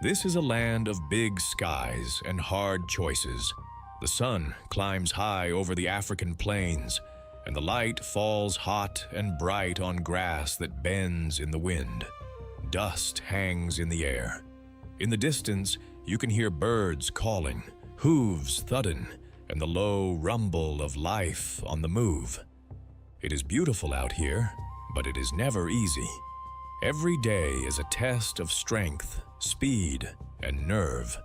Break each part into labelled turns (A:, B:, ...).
A: This is a land of big skies and hard choices. The sun climbs high over the African plains, and the light falls hot and bright on grass that bends in the wind. Dust hangs in the air. In the distance, you can hear birds calling, hooves thudding, and the low rumble of life on the move. It is beautiful out here, but it is never easy. Every day is a test of strength, speed, and nerve.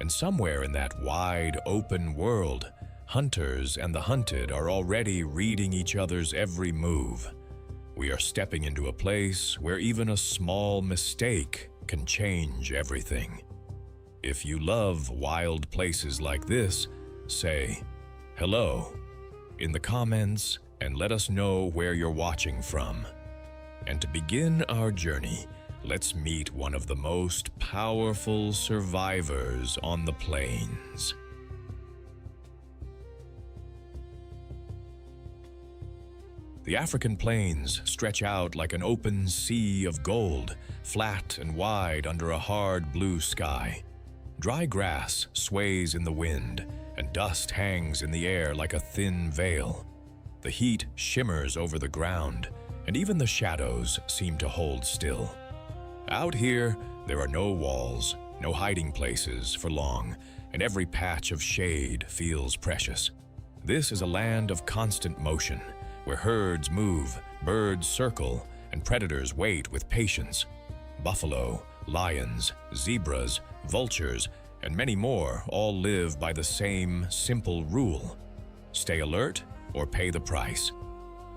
A: And somewhere in that wide, open world, hunters and the hunted are already reading each other's every move. We are stepping into a place where even a small mistake can change everything. If you love wild places like this, say hello in the comments and let us know where you're watching from. And to begin our journey, let's meet one of the most powerful survivors on the plains. The African plains stretch out like an open sea of gold, flat and wide under a hard blue sky. Dry grass sways in the wind, and dust hangs in the air like a thin veil. The heat shimmers over the ground, and even the shadows seem to hold still. Out here, there are no walls, no hiding places for long, and every patch of shade feels precious. This is a land of constant motion, where herds move, birds circle, and predators wait with patience. Buffalo, lions, zebras, vultures, and many more all live by the same simple rule: stay alert or pay the price.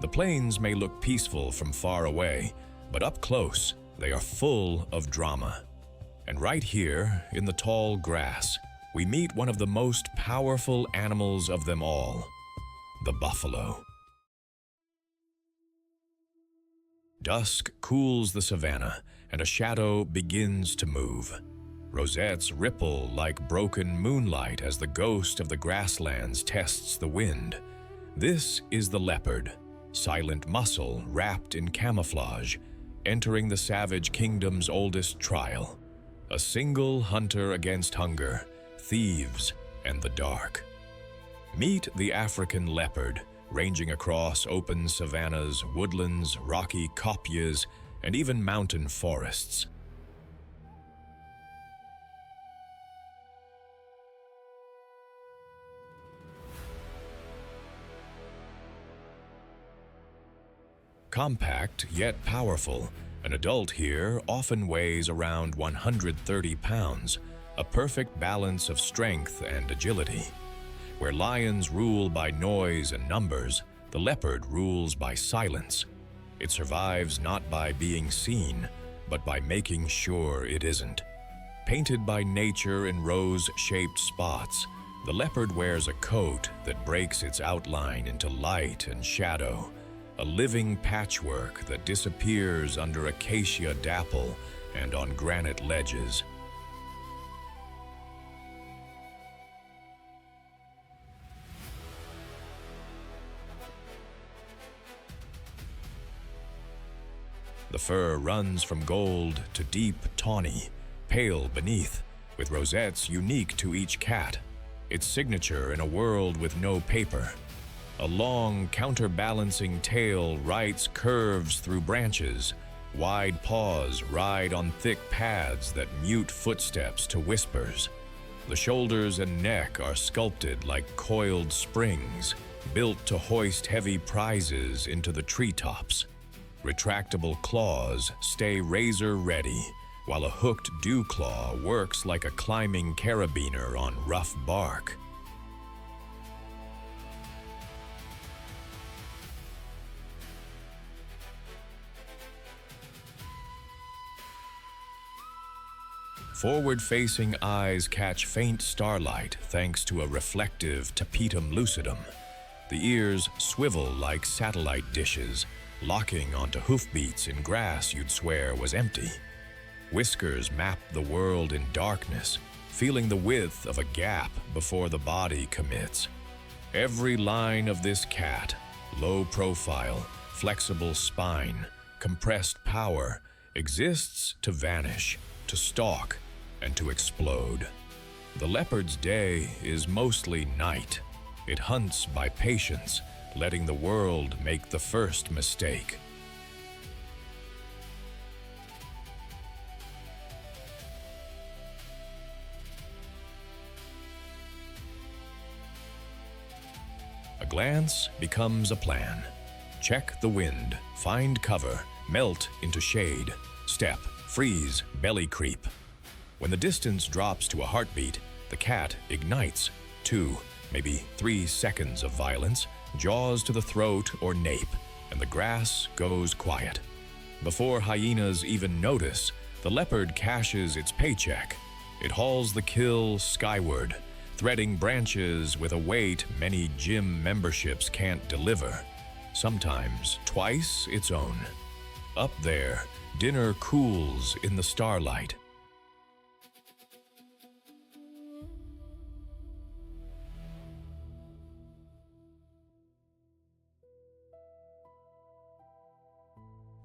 A: The plains may look peaceful from far away, but up close, they are full of drama. And right here, in the tall grass, we meet one of the most powerful animals of them all, the buffalo. Dusk cools the savannah, and a shadow begins to move. Rosettes ripple like broken moonlight as the ghost of the grasslands tests the wind. This is the leopard, silent muscle wrapped in camouflage, entering the savage kingdom's oldest trial. A single hunter against hunger, thieves, and the dark. Meet the African leopard, ranging across open savannas, woodlands, rocky kopjes, and even mountain forests. Compact yet powerful, an adult here often weighs around 130 pounds, a perfect balance of strength and agility. Where lions rule by noise and numbers, the leopard rules by silence. It survives not by being seen, but by making sure it isn't. Painted by nature in rose-shaped spots, the leopard wears a coat that breaks its outline into light and shadow, a living patchwork that disappears under acacia dapple and on granite ledges. The fur runs from gold to deep tawny, pale beneath, with rosettes unique to each cat, its signature in a world with no paper. A long, counterbalancing tail writes curves through branches. Wide paws ride on thick pads that mute footsteps to whispers. The shoulders and neck are sculpted like coiled springs, built to hoist heavy prizes into the treetops. Retractable claws stay razor-ready, while a hooked dew claw works like a climbing carabiner on rough bark. Forward-facing eyes catch faint starlight thanks to a reflective tapetum lucidum. The ears swivel like satellite dishes, locking onto hoofbeats in grass you'd swear was empty. Whiskers map the world in darkness, feeling the width of a gap before the body commits. Every line of this cat, low profile, flexible spine, compressed power, exists to vanish, to stalk, and to explode. The leopard's day is mostly night. It hunts by patience, letting the world make the first mistake. A glance becomes a plan. Check the wind, find cover, melt into shade, step, freeze, belly creep. When the distance drops to a heartbeat, the cat ignites. 2, maybe 3 seconds of violence, jaws to the throat or nape, and the grass goes quiet. Before hyenas even notice, the leopard cashes its paycheck. It hauls the kill skyward, threading branches with a weight many gym memberships can't deliver, sometimes twice its own. Up there, dinner cools in the starlight.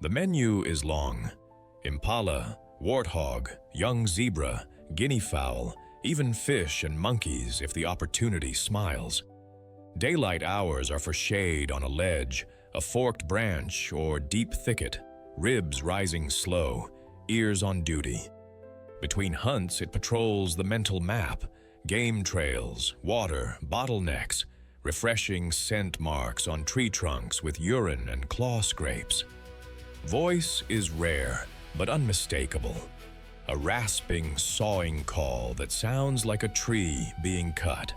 A: The menu is long. Impala, warthog, young zebra, guinea fowl, even fish and monkeys if the opportunity smiles. Daylight hours are for shade on a ledge, a forked branch, or deep thicket, ribs rising slow, ears on duty. Between hunts, it patrols the mental map, game trails, water, bottlenecks, refreshing scent marks on tree trunks with urine and claw scrapes. Voice is rare, but unmistakable. A rasping, sawing call that sounds like a tree being cut.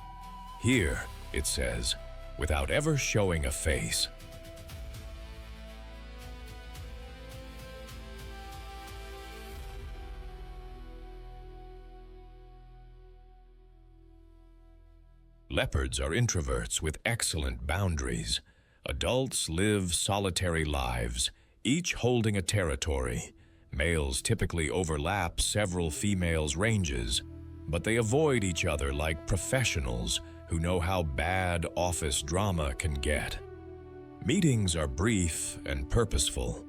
A: Here, it says, without ever showing a face. Leopards are introverts with excellent boundaries. Adults live solitary lives, each holding a territory. Males typically overlap several females' ranges, but they avoid each other like professionals who know how bad office drama can get. Meetings are brief and purposeful.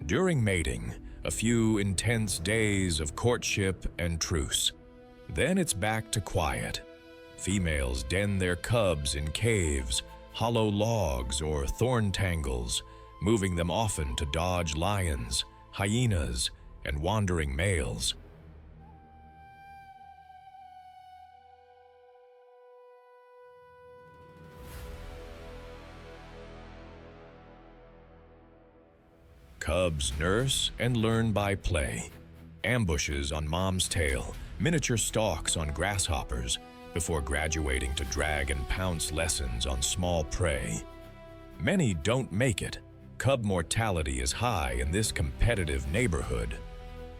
A: During mating, a few intense days of courtship and truce. Then it's back to quiet. Females den their cubs in caves, hollow logs, or thorn tangles, moving them often to dodge lions, hyenas, and wandering males. Cubs nurse and learn by play. Ambushes on mom's tail, miniature stalks on grasshoppers, before graduating to drag and pounce lessons on small prey. Many don't make it. Cub mortality is high in this competitive neighborhood.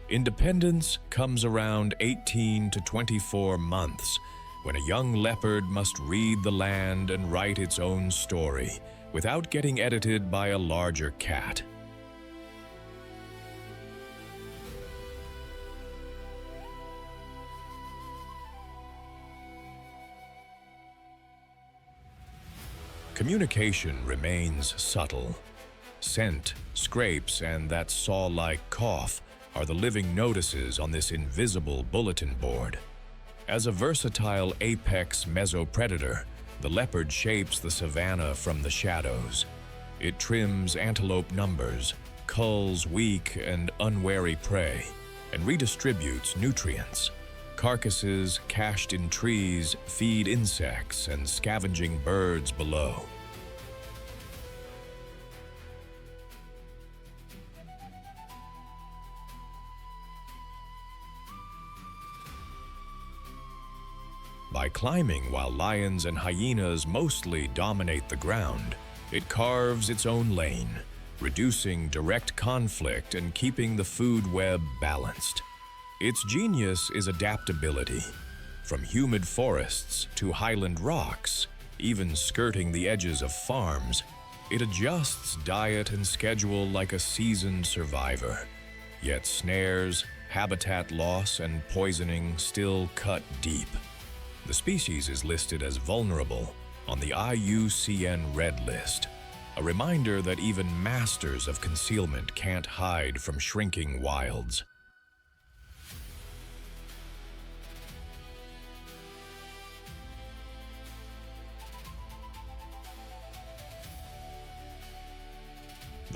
A: Independence comes around 18 to 24 months, when a young leopard must read the land and write its own story without getting edited by a larger cat. Communication remains subtle. Scent, scrapes, and that saw-like cough are the living notices on this invisible bulletin board. As a versatile apex mesopredator, the leopard shapes the savannah from the shadows. It trims antelope numbers, culls weak and unwary prey, and redistributes nutrients. Carcasses cached in trees feed insects and scavenging birds below. By climbing while lions and hyenas mostly dominate the ground, it carves its own lane, reducing direct conflict and keeping the food web balanced. Its genius is adaptability. From humid forests to highland rocks, even skirting the edges of farms, it adjusts diet and schedule like a seasoned survivor. Yet snares, habitat loss, and poisoning still cut deep. The species is listed as vulnerable on the IUCN Red List, a reminder that even masters of concealment can't hide from shrinking wilds.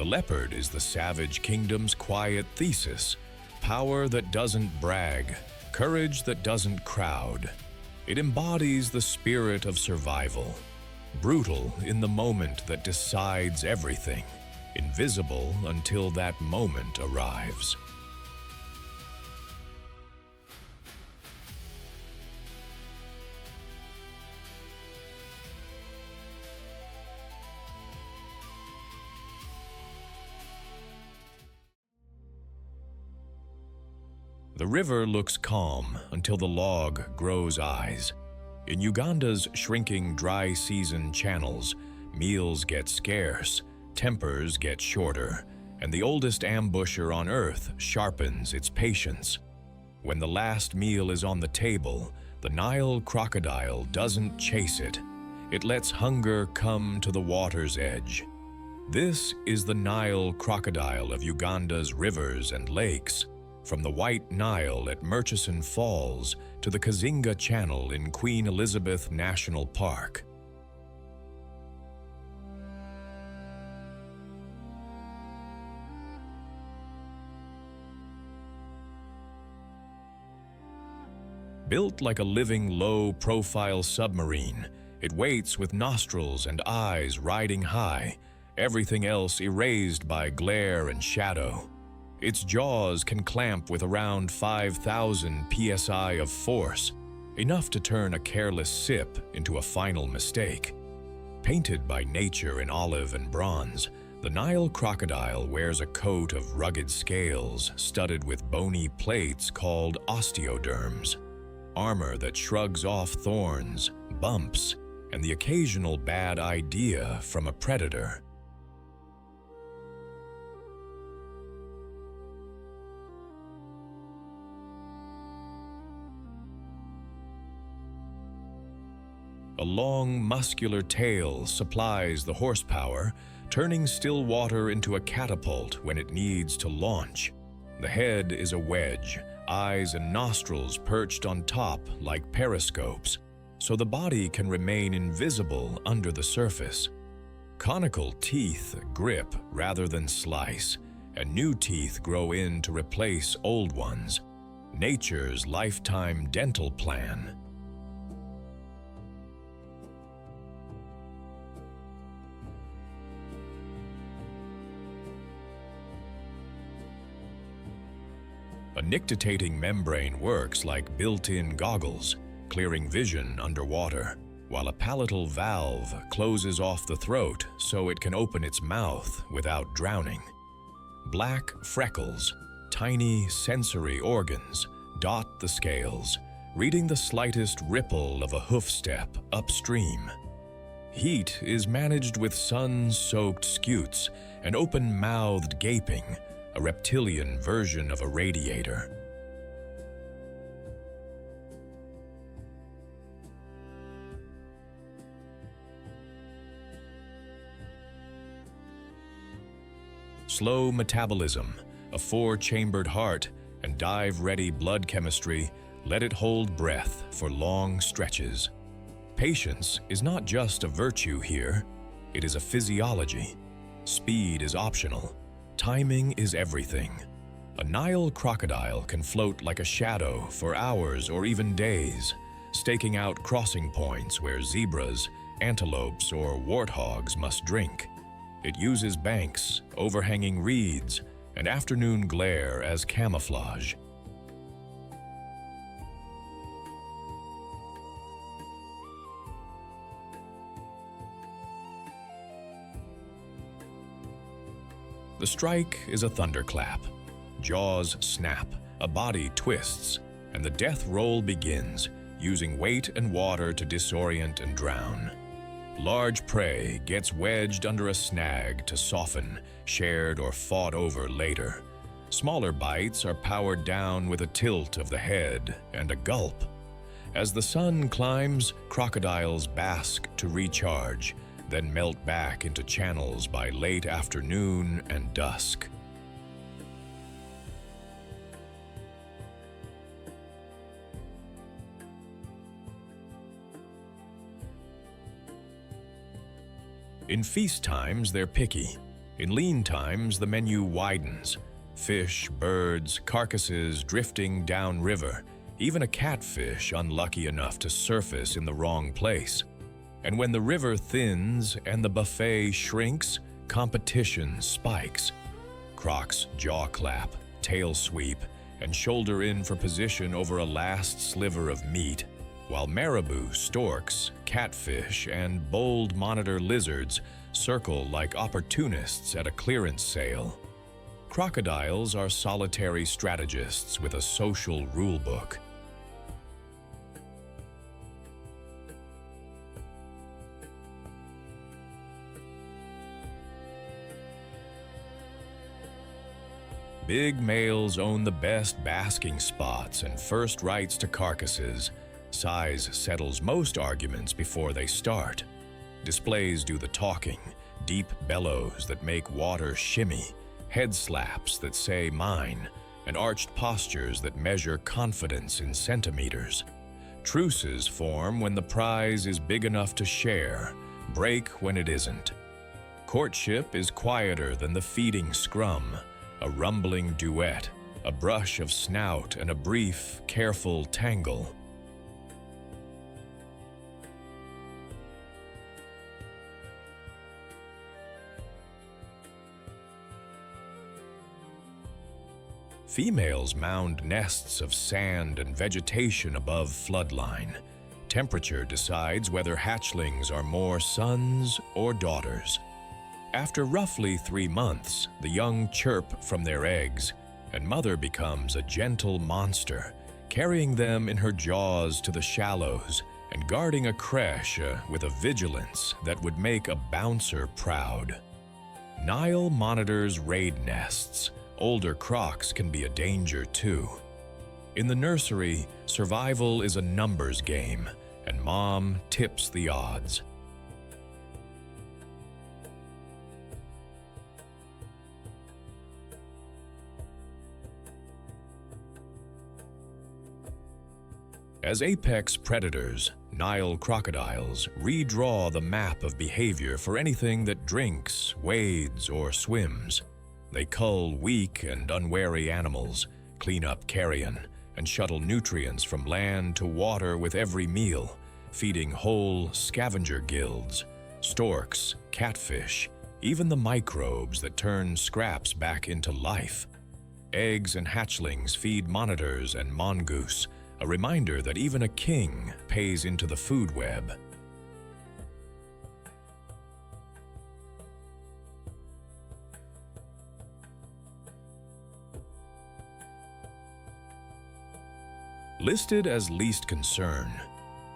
A: The leopard is the savage kingdom's quiet thesis, power that doesn't brag, courage that doesn't crowd. It embodies the spirit of survival, brutal in the moment that decides everything, invisible until that moment arrives. The river looks calm until the log grows eyes. In Uganda's shrinking dry season channels, meals get scarce, tempers get shorter, and the oldest ambusher on earth sharpens its patience. When the last meal is on the table, the Nile crocodile doesn't chase it. It lets hunger come to the water's edge. This is the Nile crocodile of Uganda's rivers and lakes, from the White Nile at Murchison Falls to the Kazinga Channel in Queen Elizabeth National Park. Built like a living low-profile submarine, it waits with nostrils and eyes riding high, everything else erased by glare and shadow. Its jaws can clamp with around 5,000 psi of force, enough to turn a careless sip into a final mistake. Painted by nature in olive and bronze, the Nile crocodile wears a coat of rugged scales studded with bony plates called osteoderms, armor that shrugs off thorns, bumps, and the occasional bad idea from a predator. A long, muscular tail supplies the horsepower, turning still water into a catapult when it needs to launch. The head is a wedge, eyes and nostrils perched on top like periscopes, so the body can remain invisible under the surface. Conical teeth grip rather than slice, and new teeth grow in to replace old ones. Nature's lifetime dental plan. A nictitating membrane works like built-in goggles, clearing vision underwater, while a palatal valve closes off the throat so it can open its mouth without drowning. Black freckles, tiny sensory organs, dot the scales, reading the slightest ripple of a hoof step upstream. Heat is managed with sun-soaked scutes and open-mouthed gaping, a reptilian version of a radiator. Slow metabolism, a four-chambered heart, and dive-ready blood chemistry let it hold breath for long stretches. Patience is not just a virtue here, it is a physiology. Speed is optional. Timing is everything. A Nile crocodile can float like a shadow for hours or even days, staking out crossing points where zebras, antelopes, or warthogs must drink. It uses banks, overhanging reeds, and afternoon glare as camouflage. The strike is a thunderclap. Jaws snap, a body twists, and the death roll begins, using weight and water to disorient and drown. Large prey gets wedged under a snag to soften, shared or fought over later. Smaller bites are powered down with a tilt of the head and a gulp. As the sun climbs, crocodiles bask to recharge, then melt back into channels by late afternoon and dusk. In feast times, they're picky. In lean times, the menu widens. Fish, birds, carcasses drifting downriver, even a catfish unlucky enough to surface in the wrong place. And when the river thins and the buffet shrinks, competition spikes. Crocs jaw clap, tail sweep, and shoulder in for position over a last sliver of meat, while marabou, storks, catfish, and bold monitor lizards circle like opportunists at a clearance sale. Crocodiles are solitary strategists with a social rulebook. Big males own the best basking spots and first rights to carcasses. Size settles most arguments before they start. Displays do the talking, deep bellows that make water shimmy, head slaps that say mine, and arched postures that measure confidence in centimeters. Truces form when the prize is big enough to share, break when it isn't. Courtship is quieter than the feeding scrum, a rumbling duet, a brush of snout, and a brief, careful tangle. Females mound nests of sand and vegetation above floodline. Temperature decides whether hatchlings are more sons or daughters. After roughly 3 months, the young chirp from their eggs, and mother becomes a gentle monster, carrying them in her jaws to the shallows and guarding a creche with a vigilance that would make a bouncer proud. Nile monitors raid nests. Older crocs can be a danger too. In the nursery, survival is a numbers game, and mom tips the odds. As apex predators, Nile crocodiles redraw the map of behavior for anything that drinks, wades, or swims. They cull weak and unwary animals, clean up carrion, and shuttle nutrients from land to water with every meal, feeding whole scavenger guilds, storks, catfish, even the microbes that turn scraps back into life. Eggs and hatchlings feed monitors and mongoose, a reminder that even a king pays into the food web. Listed as least concern,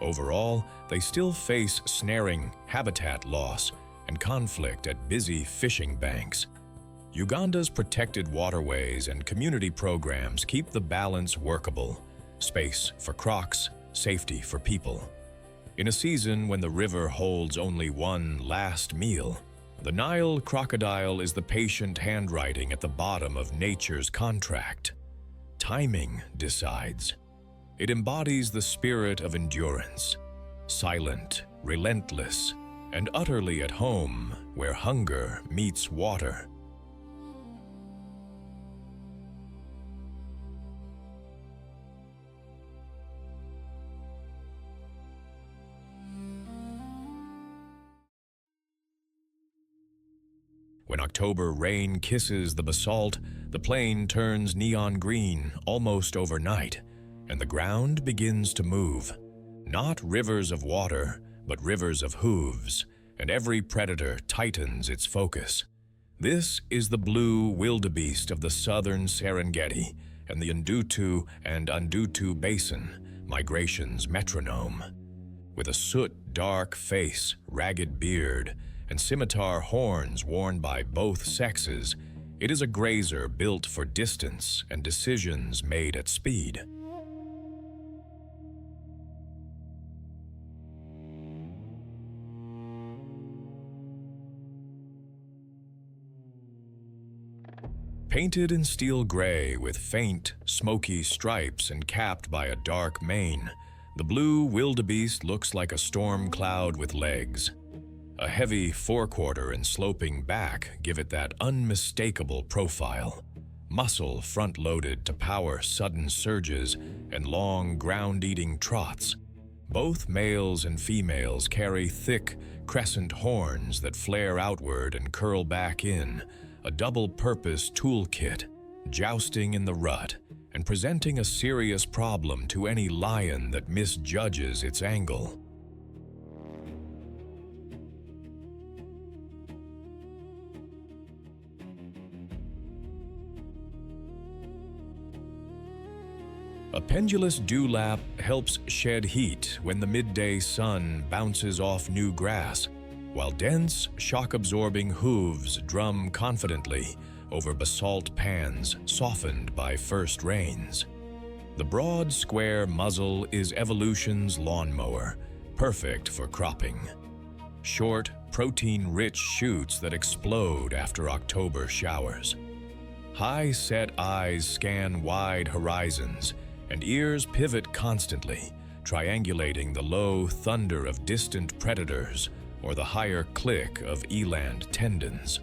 A: overall, they still face snaring, habitat loss, and conflict at busy fishing banks. Uganda's protected waterways and community programs keep the balance workable. Space for crocs, safety for people. In a season when the river holds only one last meal, the Nile crocodile is the patient handwriting at the bottom of nature's contract. Timing decides. It embodies the spirit of endurance, silent, relentless, and utterly at home where hunger meets water. When October rain kisses the basalt, the plain turns neon green almost overnight, and the ground begins to move. Not rivers of water, but rivers of hooves, and every predator tightens its focus. This is the blue wildebeest of the southern Serengeti and the Ndutu and Undutu Basin, migration's metronome. With a soot-dark face, ragged beard, and scimitar horns worn by both sexes, it is a grazer built for distance and decisions made at speed. Painted in steel gray with faint, smoky stripes and capped by a dark mane, the blue wildebeest looks like a storm cloud with legs. A heavy forequarter and sloping back give it that unmistakable profile. Muscle front-loaded to power sudden surges and long ground-eating trots. Both males and females carry thick, crescent horns that flare outward and curl back in, a double-purpose toolkit, jousting in the rut and presenting a serious problem to any lion that misjudges its angle. A pendulous dewlap helps shed heat when the midday sun bounces off new grass, while dense, shock-absorbing hooves drum confidently over basalt pans softened by first rains. The broad, square muzzle is evolution's lawnmower, perfect for cropping. Short, protein-rich shoots that explode after October showers. High-set eyes scan wide horizons, and ears pivot constantly, triangulating the low thunder of distant predators or the higher click of eland tendons.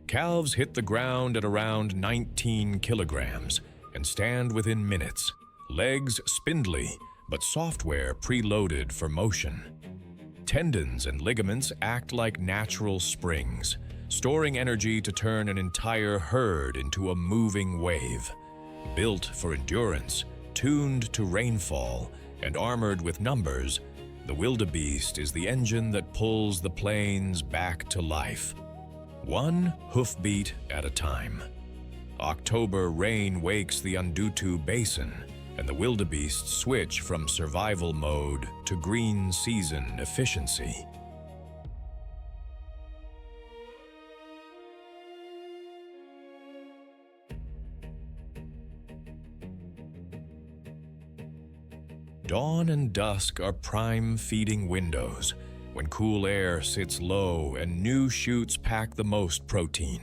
A: Calves hit the ground at around 19 kilograms and stand within minutes, legs spindly, but software preloaded for motion. Tendons and ligaments act like natural springs, storing energy to turn an entire herd into a moving wave. Built for endurance, tuned to rainfall, and armored with numbers, the wildebeest is the engine that pulls the plains back to life. One hoofbeat at a time. October rain wakes the Undutu Basin, and the wildebeest switch from survival mode to green season efficiency. Dawn and dusk are prime feeding windows, when cool air sits low and new shoots pack the most protein.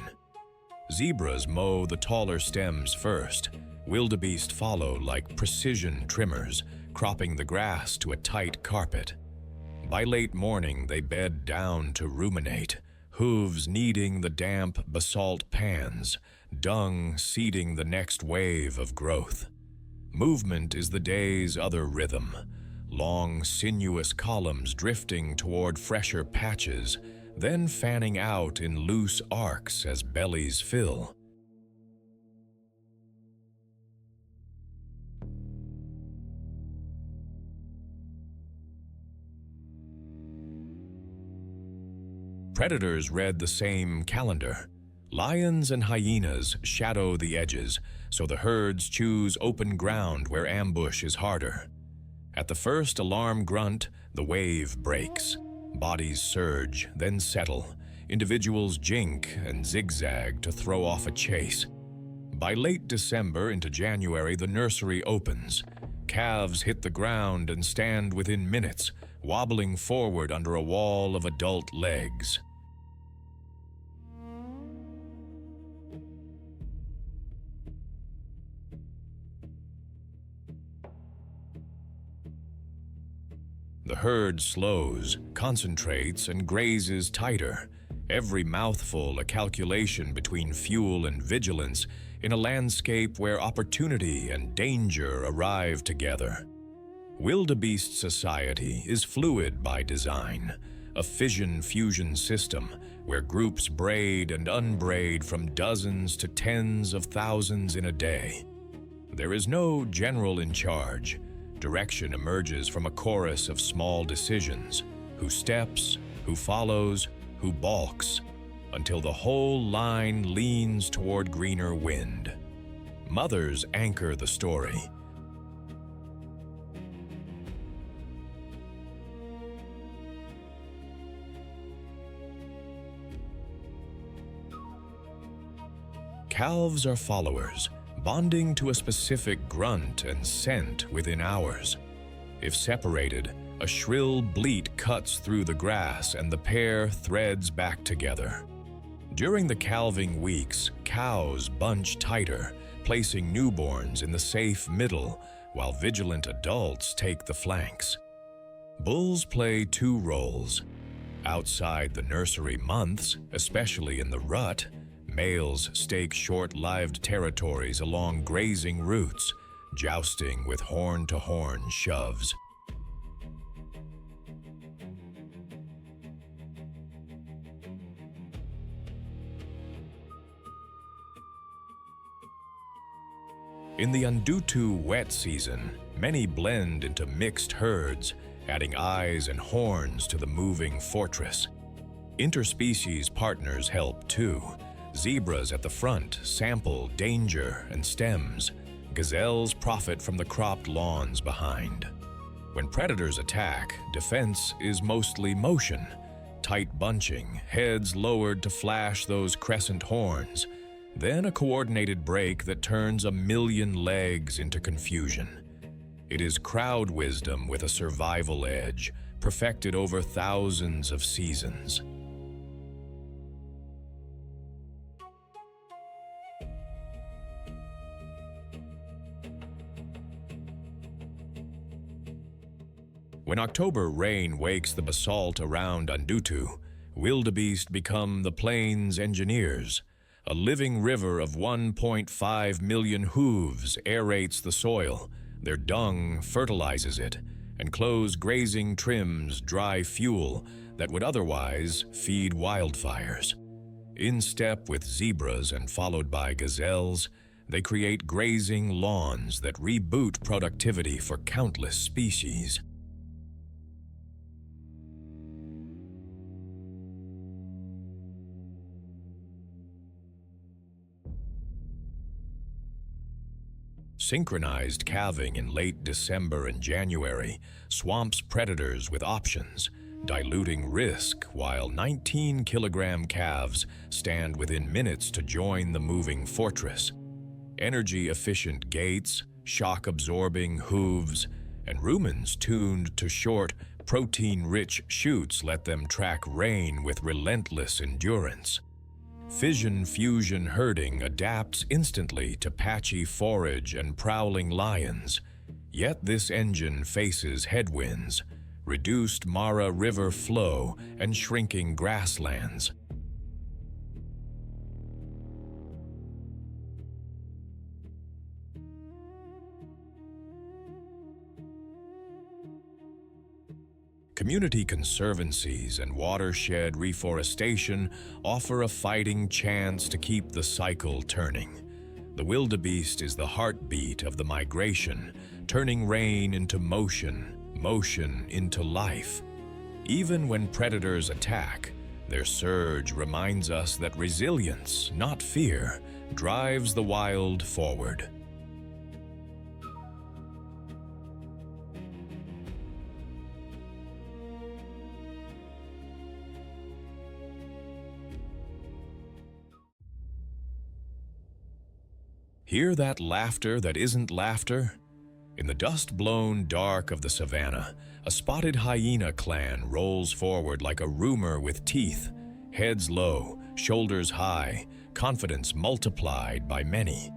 A: Zebras mow the taller stems first. Wildebeest follow like precision trimmers, cropping the grass to a tight carpet. By late morning, they bed down to ruminate, hooves kneading the damp basalt pans, dung seeding the next wave of growth. Movement is the day's other rhythm, long, sinuous columns drifting toward fresher patches, then fanning out in loose arcs as bellies fill. Predators read the same calendar. Lions and hyenas shadow the edges, so the herds choose open ground where ambush is harder. At the first alarm grunt, the wave breaks. Bodies surge, then settle. Individuals jink and zigzag to throw off a chase. By late December into January, the nursery opens. Calves hit the ground and stand within minutes, wobbling forward under a wall of adult legs. The herd slows, concentrates, and grazes tighter, every mouthful a calculation between fuel and vigilance in a landscape where opportunity and danger arrive together. Wildebeest society is fluid by design, a fission-fusion system where groups braid and unbraid from dozens to tens of thousands in a day. There is no general in charge. Direction emerges from a chorus of small decisions: who steps, who follows, who balks, until the whole line leans toward greener wind. Mothers anchor the story. Calves are followers, bonding to a specific grunt and scent within hours. If separated, a shrill bleat cuts through the grass and the pair threads back together. During the calving weeks, cows bunch tighter, placing newborns in the safe middle, while vigilant adults take the flanks. Bulls play two roles. Outside the nursery months, especially in the rut, males stake short-lived territories along grazing routes, jousting with horn-to-horn shoves. In the Undutu wet season, many blend into mixed herds, adding eyes and horns to the moving fortress. Interspecies partners help too. Zebras at the front sample danger and stems. Gazelles profit from the cropped lawns behind. When predators attack, defense is mostly motion. Tight bunching, heads lowered to flash those crescent horns. Then a coordinated break that turns a million legs into confusion. It is crowd wisdom with a survival edge, perfected over thousands of seasons. When October rain wakes the basalt around Undutu, wildebeest become the plains engineers. A living river of 1.5 million hooves aerates the soil. Their dung fertilizes it, and close grazing trims dry fuel that would otherwise feed wildfires. In step with zebras and followed by gazelles, they create grazing lawns that reboot productivity for countless species. Synchronized calving in late December and January swamps predators with options, diluting risk while 19-kilogram calves stand within minutes to join the moving fortress. Energy-efficient gaits, shock-absorbing hooves, and rumens tuned to short, protein-rich chutes let them track rain with relentless endurance. Fission-fusion herding adapts instantly to patchy forage and prowling lions. Yet this engine faces headwinds, reduced Mara River flow, and shrinking grasslands. Community conservancies and watershed reforestation offer a fighting chance to keep the cycle turning. The wildebeest is the heartbeat of the migration, turning rain into motion, motion into life. Even when predators attack, their surge reminds us that resilience, not fear, drives the wild forward. Hear that laughter that isn't laughter? In the dust-blown dark of the savannah, a spotted hyena clan rolls forward like a rumor with teeth, heads low, shoulders high, confidence multiplied by many.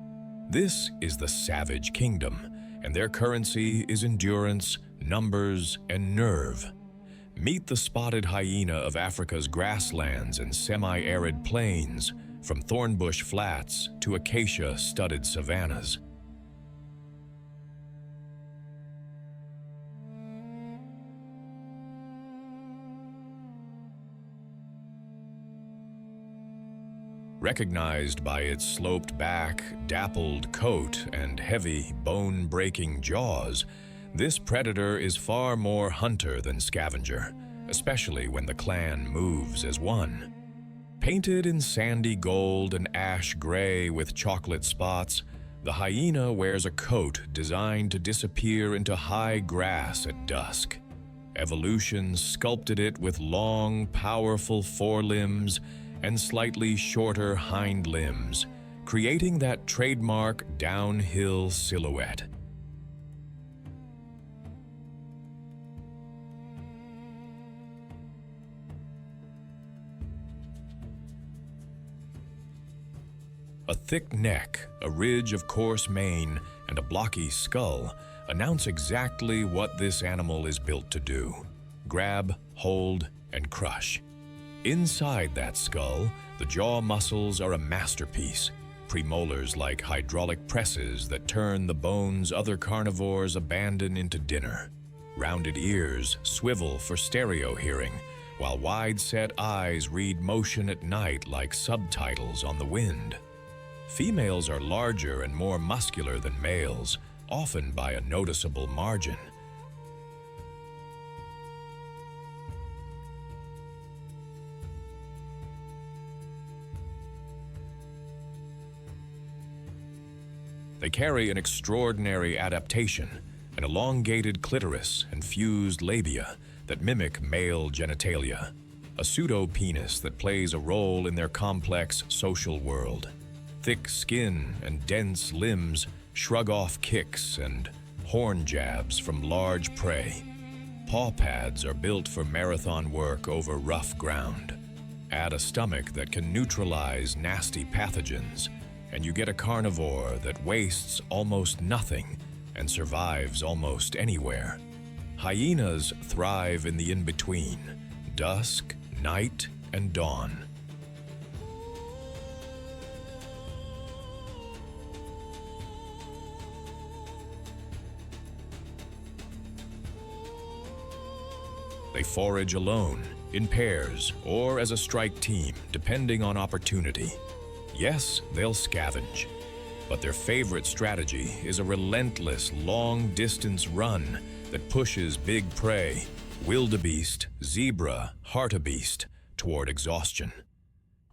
A: This is the savage kingdom, and their currency is endurance, numbers, and nerve. Meet the spotted hyena of Africa's grasslands and semi-arid plains, from thornbush flats to acacia-studded savannas. Recognized by its sloped back, dappled coat, and heavy, bone-breaking jaws, this predator is far more hunter than scavenger, especially when the clan moves as one. Painted in sandy gold and ash gray with chocolate spots, the hyena wears a coat designed to disappear into high grass at dusk. Evolution sculpted it with long, powerful forelimbs and slightly shorter hind limbs, creating that trademark downhill silhouette. A thick neck, a ridge of coarse mane, and a blocky skull announce exactly what this animal is built to do: grab, hold, and crush. Inside that skull, the jaw muscles are a masterpiece, premolars like hydraulic presses that turn the bones other carnivores abandon into dinner. Rounded ears swivel for stereo hearing, while wide-set eyes read motion at night like subtitles on the wind. Females are larger and more muscular than males, often by a noticeable margin. They carry an extraordinary adaptation, an elongated clitoris and fused labia that mimic male genitalia, a pseudo-penis that plays a role in their complex social world. Thick skin and dense limbs shrug off kicks and horn jabs from large prey. Paw pads are built for marathon work over rough ground. Add a stomach that can neutralize nasty pathogens, and you get a carnivore that wastes almost nothing and survives almost anywhere. Hyenas thrive in the in-between, dusk, night, and dawn. They forage alone, in pairs, or as a strike team, depending on opportunity. Yes, they'll scavenge, but their favorite strategy is a relentless, long-distance run that pushes big prey, wildebeest, zebra, hartebeest, toward exhaustion.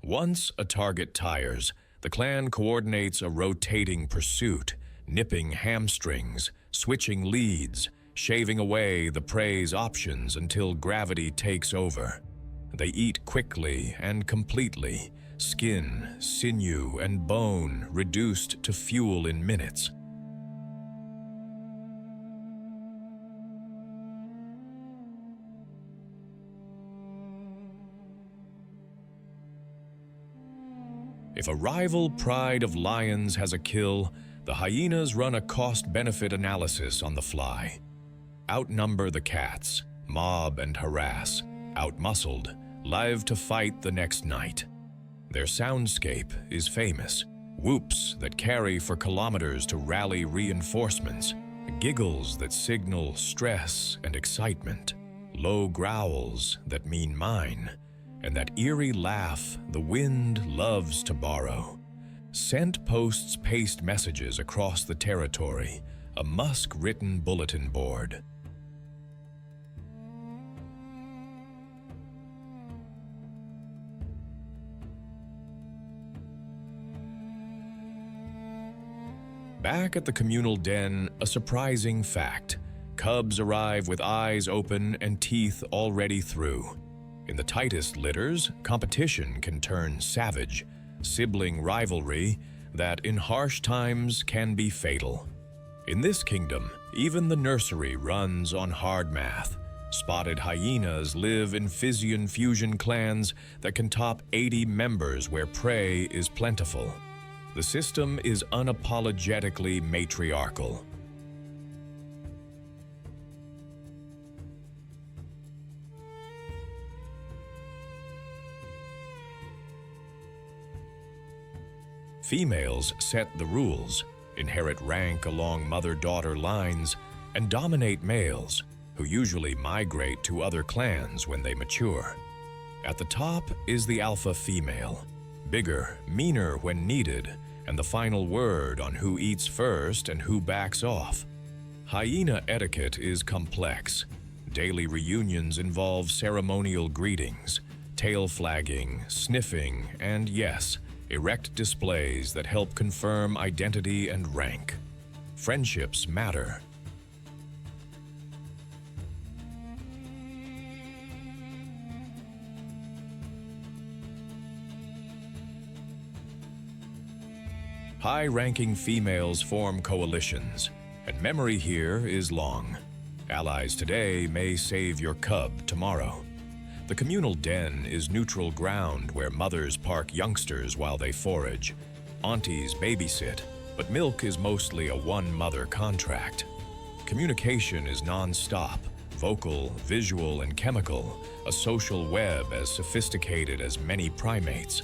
A: Once a target tires, the clan coordinates a rotating pursuit, nipping hamstrings, switching leads, shaving away the prey's options until gravity takes over. They eat quickly and completely, skin, sinew, and bone reduced to fuel in minutes. If a rival pride of lions has a kill, the hyenas run a cost-benefit analysis on the fly. Outnumber the cats, mob and harass, outmuscled, live to fight the next night. Their soundscape is famous, whoops that carry for kilometers to rally reinforcements, giggles that signal stress and excitement, low growls that mean mine, and that eerie laugh the wind loves to borrow. Scent posts paste messages across the territory, a musk-written bulletin board. Back at the communal den, a surprising fact. Cubs arrive with eyes open and teeth already through. In the tightest litters, competition can turn savage, sibling rivalry that in harsh times can be fatal. In this kingdom, even the nursery runs on hard math. Spotted hyenas live in Physian fusion clans that can top 80 members where prey is plentiful. The system is unapologetically matriarchal. Females set the rules, inherit rank along mother-daughter lines, and dominate males, who usually migrate to other clans when they mature. At the top is the alpha female, bigger, meaner when needed, and the final word on who eats first and who backs off. Hyena etiquette is complex. Daily reunions involve ceremonial greetings, tail flagging, sniffing, and yes, erect displays that help confirm identity and rank. Friendships matter. High-ranking females form coalitions, and memory here is long. Allies today may save your cub tomorrow. The communal den is neutral ground where mothers park youngsters while they forage. aunties babysit, but milk is mostly a one-mother contract. Communication is non-stop, vocal, visual, and chemical, a social web as sophisticated as many primates.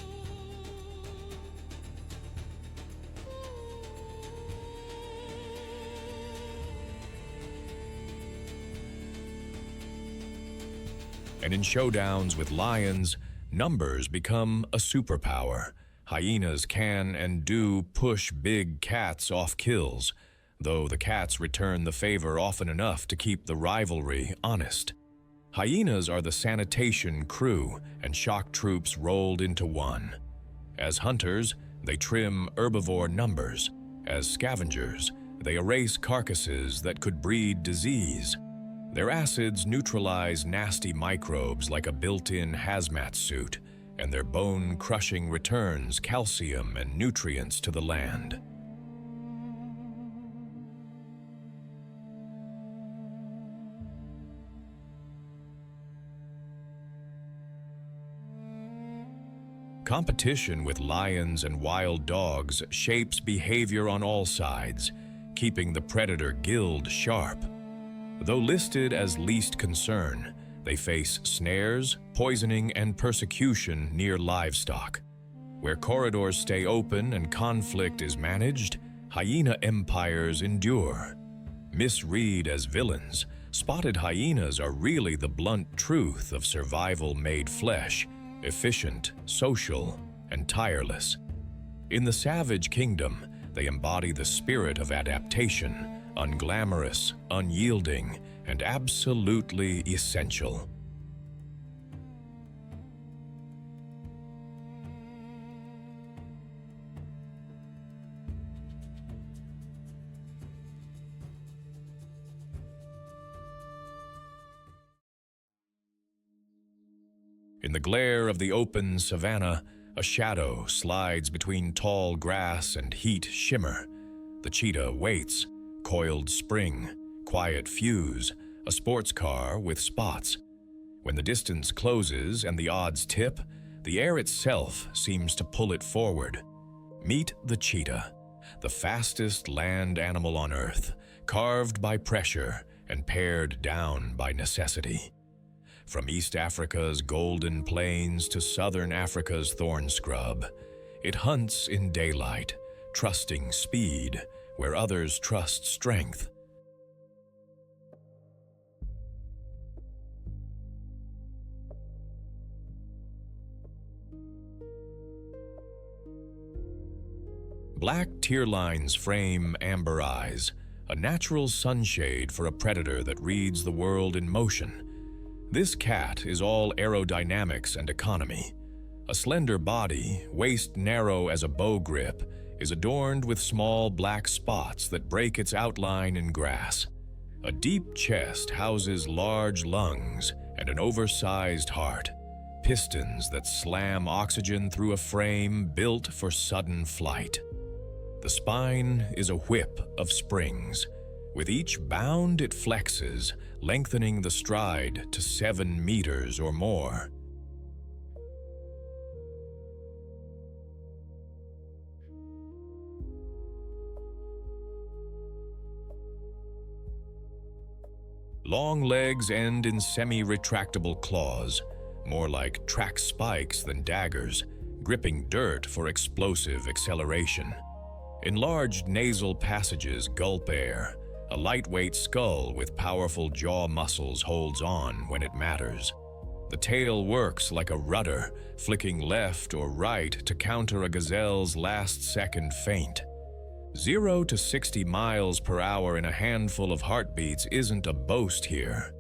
A: And in showdowns with lions, numbers become a superpower. Hyenas can and do push big cats off kills, though the cats return the favor often enough to keep the rivalry honest. Hyenas are the sanitation crew and shock troops rolled into one. As hunters, they trim herbivore numbers. As scavengers, they erase carcasses that could breed disease. Their acids neutralize nasty microbes like a built-in hazmat suit, and their bone-crushing returns calcium and nutrients to the land. Competition with lions and wild dogs shapes behavior on all sides, keeping the predator guild sharp. Though listed as least concern, they face snares, poisoning, and persecution near livestock. Where corridors stay open and conflict is managed, hyena empires endure. Misread as villains, spotted hyenas are really the blunt truth of survival made flesh, efficient, social, and tireless. In the savage kingdom, they embody the spirit of adaptation, unglamorous, unyielding, and absolutely essential. In the glare of the open savannah, a shadow slides between tall grass and heat shimmer. The cheetah waits, coiled spring, quiet fuse, a sports car with spots. When the distance closes and the odds tip, the air itself seems to pull it forward. Meet the cheetah, the fastest land animal on Earth, carved by pressure and pared down by necessity. From East Africa's golden plains to Southern Africa's thorn scrub, it hunts in daylight, trusting speed where others trust strength. Black tear lines frame amber eyes, a natural sunshade for a predator that reads the world in motion. This cat is all aerodynamics and economy. A slender body, waist narrow as a bow grip, is adorned with small black spots that break its outline in grass. A deep chest houses large lungs and an oversized heart, pistons that slam oxygen through a frame built for sudden flight. The spine is a whip of springs. With each bound it flexes, lengthening the stride to 7 meters or more. Long legs end in semi-retractable claws, more like track spikes than daggers, gripping dirt for explosive acceleration. Enlarged nasal passages gulp air. A lightweight skull with powerful jaw muscles holds on when it matters. The tail works like a rudder, flicking left or right to counter a gazelle's last-second feint. 0 to 60 miles per hour in a handful of heartbeats isn't a boast here.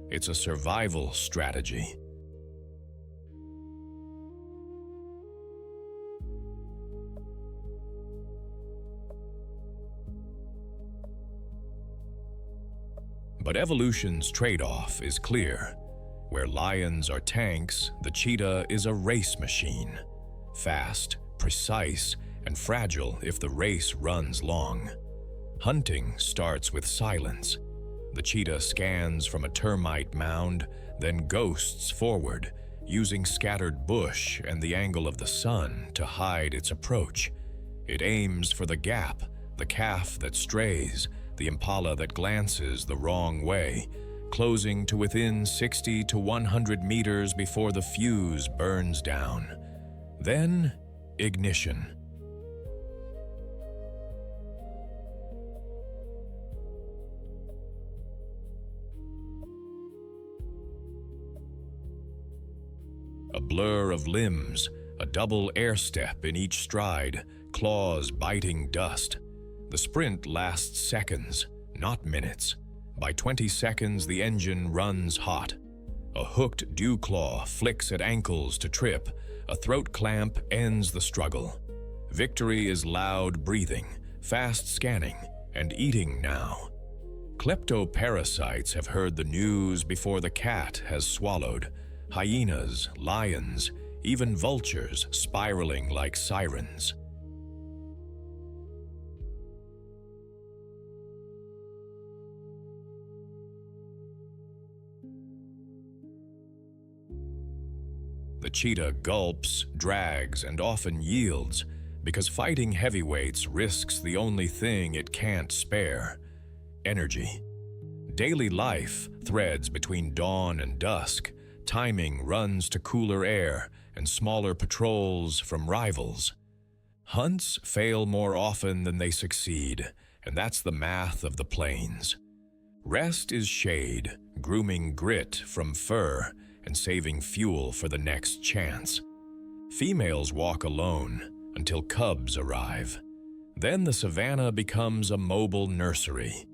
A: It's a survival strategy. But evolution's trade-off is clear. Where lions are tanks, the cheetah is a race machine. Fast, precise, and fragile if the race runs long. Hunting starts with silence. The cheetah scans from a termite mound, then ghosts forward, using scattered bush and the angle of the sun to hide its approach. It aims for the gap, the calf that strays, the impala that glances the wrong way, closing to within 60 to 100 meters before the fuse burns down. Then, ignition. A blur of limbs, a double air step in each stride, claws biting dust. The sprint lasts seconds, not minutes. By 20 seconds, the engine runs hot. A hooked dew claw flicks at ankles to trip. A throat clamp ends the struggle. Victory is loud breathing, fast scanning, and eating now. Kleptoparasites have heard the news before the cat has swallowed. Hyenas, lions, even vultures spiraling like sirens. The cheetah gulps, drags, and often yields because fighting heavyweights risks the only thing it can't spare: energy. Daily life threads between dawn and dusk. Timing runs to cooler air and smaller patrols from rivals. Hunts fail more often than they succeed, and that's the math of the plains. Rest is shade, grooming grit from fur, and saving fuel for the next chance. Females walk alone until cubs arrive. Then the savannah becomes a mobile nursery.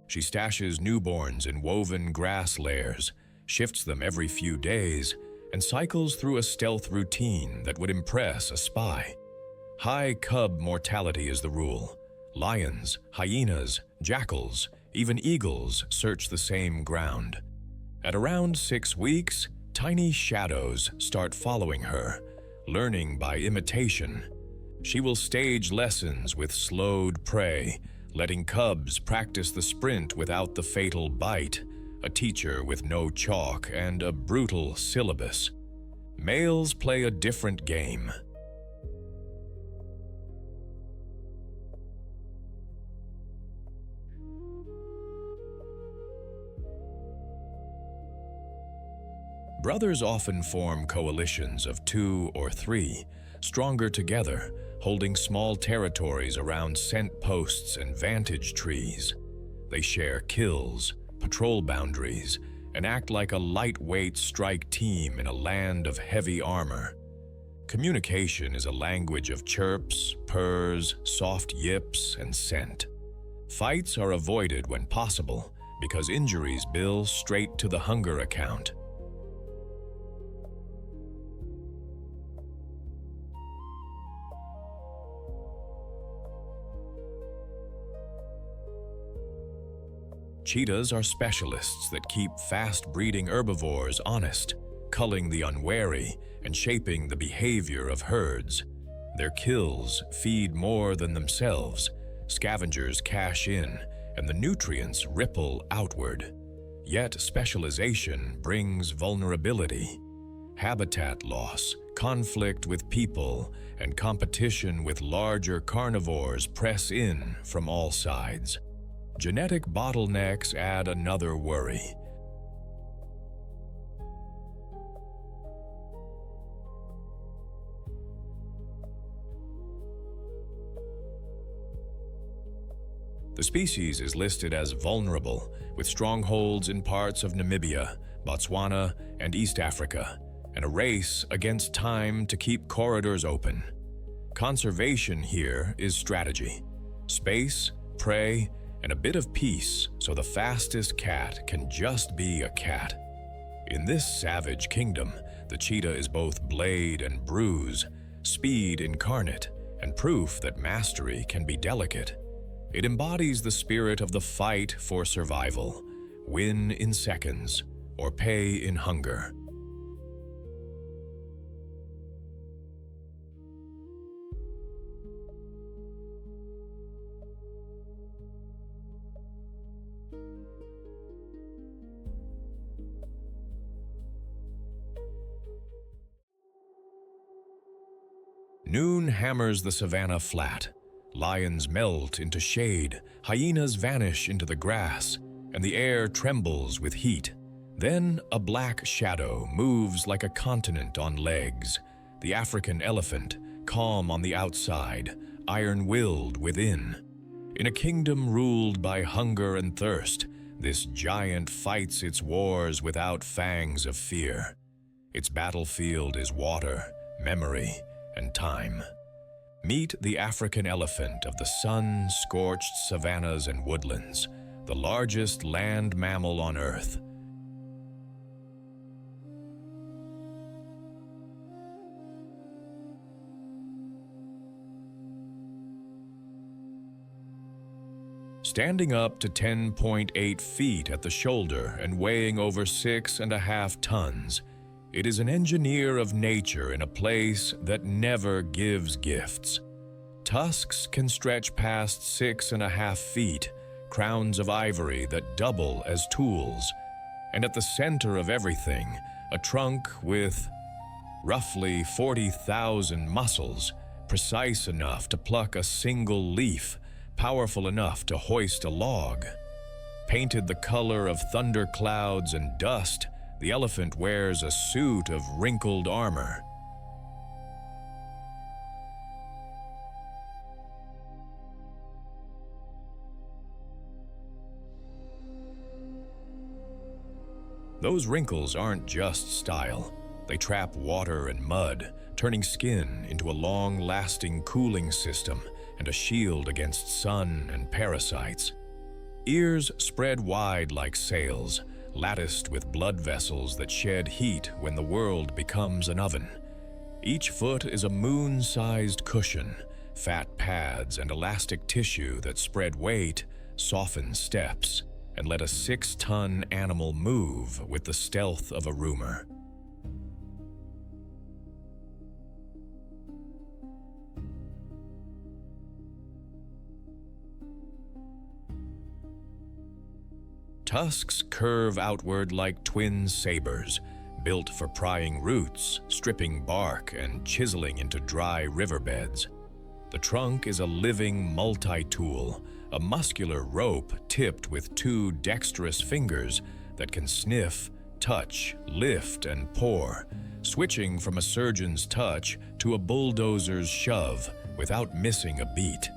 A: She stashes newborns in woven grass layers, shifts them every few days, and cycles through a stealth routine that would impress a spy. High cub mortality is the rule. Lions, hyenas, jackals, even eagles search the same ground. At around 6 weeks, tiny shadows start following her, learning by imitation. She will stage lessons with slowed prey, letting cubs practice the sprint without the fatal bite, a teacher with no chalk and a brutal syllabus. Males play a different game. Brothers often form coalitions of 2 or 3, stronger together, holding small territories around scent posts and vantage trees. They share kills, patrol boundaries, and act like a lightweight strike team in a land of heavy armor. Communication is a language of chirps, purrs, soft yips, and scent. Fights are avoided when possible because injuries bill straight to the hunger account. Cheetahs are specialists that keep fast-breeding herbivores honest, culling the unwary and shaping the behavior of herds. Their kills feed more than themselves, scavengers cash in, and the nutrients ripple outward. Yet specialization brings vulnerability. Habitat loss, conflict with people, and competition with larger carnivores press in from all sides. Genetic bottlenecks add another worry. The species is listed as vulnerable, with strongholds in parts of Namibia, Botswana, and East Africa, and a race against time to keep corridors open. Conservation here is strategy: space, prey, and a bit of peace so the fastest cat can just be a cat. In this savage kingdom, the cheetah is both blade and bruise, speed incarnate, and proof that mastery can be delicate. It embodies the spirit of the fight for survival: win in seconds or pay in hunger. Noon hammers the savannah flat. Lions melt into shade, hyenas vanish into the grass, and the air trembles with heat. Then a black shadow moves like a continent on legs, the African elephant, calm on the outside, iron-willed within. In a kingdom ruled by hunger and thirst, this giant fights its wars without fangs of fear. Its battlefield is water, memory, and time. Meet the African elephant of the sun-scorched savannas and woodlands, the largest land mammal on Earth. Standing up to 10.8 feet at the shoulder and weighing over 6.5 tons, it is an engineer of nature in a place that never gives gifts. Tusks can stretch past 6.5 feet, crowns of ivory that double as tools, and at the center of everything, a trunk with roughly 40,000 muscles, precise enough to pluck a single leaf, powerful enough to hoist a log. Painted the color of thunderclouds and dust, the elephant wears a suit of wrinkled armor. Those wrinkles aren't just style. They trap water and mud, turning skin into a long-lasting cooling system and a shield against sun and parasites. Ears spread wide like sails, latticed with blood vessels that shed heat when the world becomes an oven. Each foot is a moon-sized cushion, fat pads and elastic tissue that spread weight, soften steps, and let a 6-ton animal move with the stealth of a rumor. Tusks curve outward like twin sabers, built for prying roots, stripping bark, and chiseling into dry riverbeds. The trunk is a living multi-tool, a muscular rope tipped with 2 dexterous fingers that can sniff, touch, lift, and pour, switching from a surgeon's touch to a bulldozer's shove without missing a beat.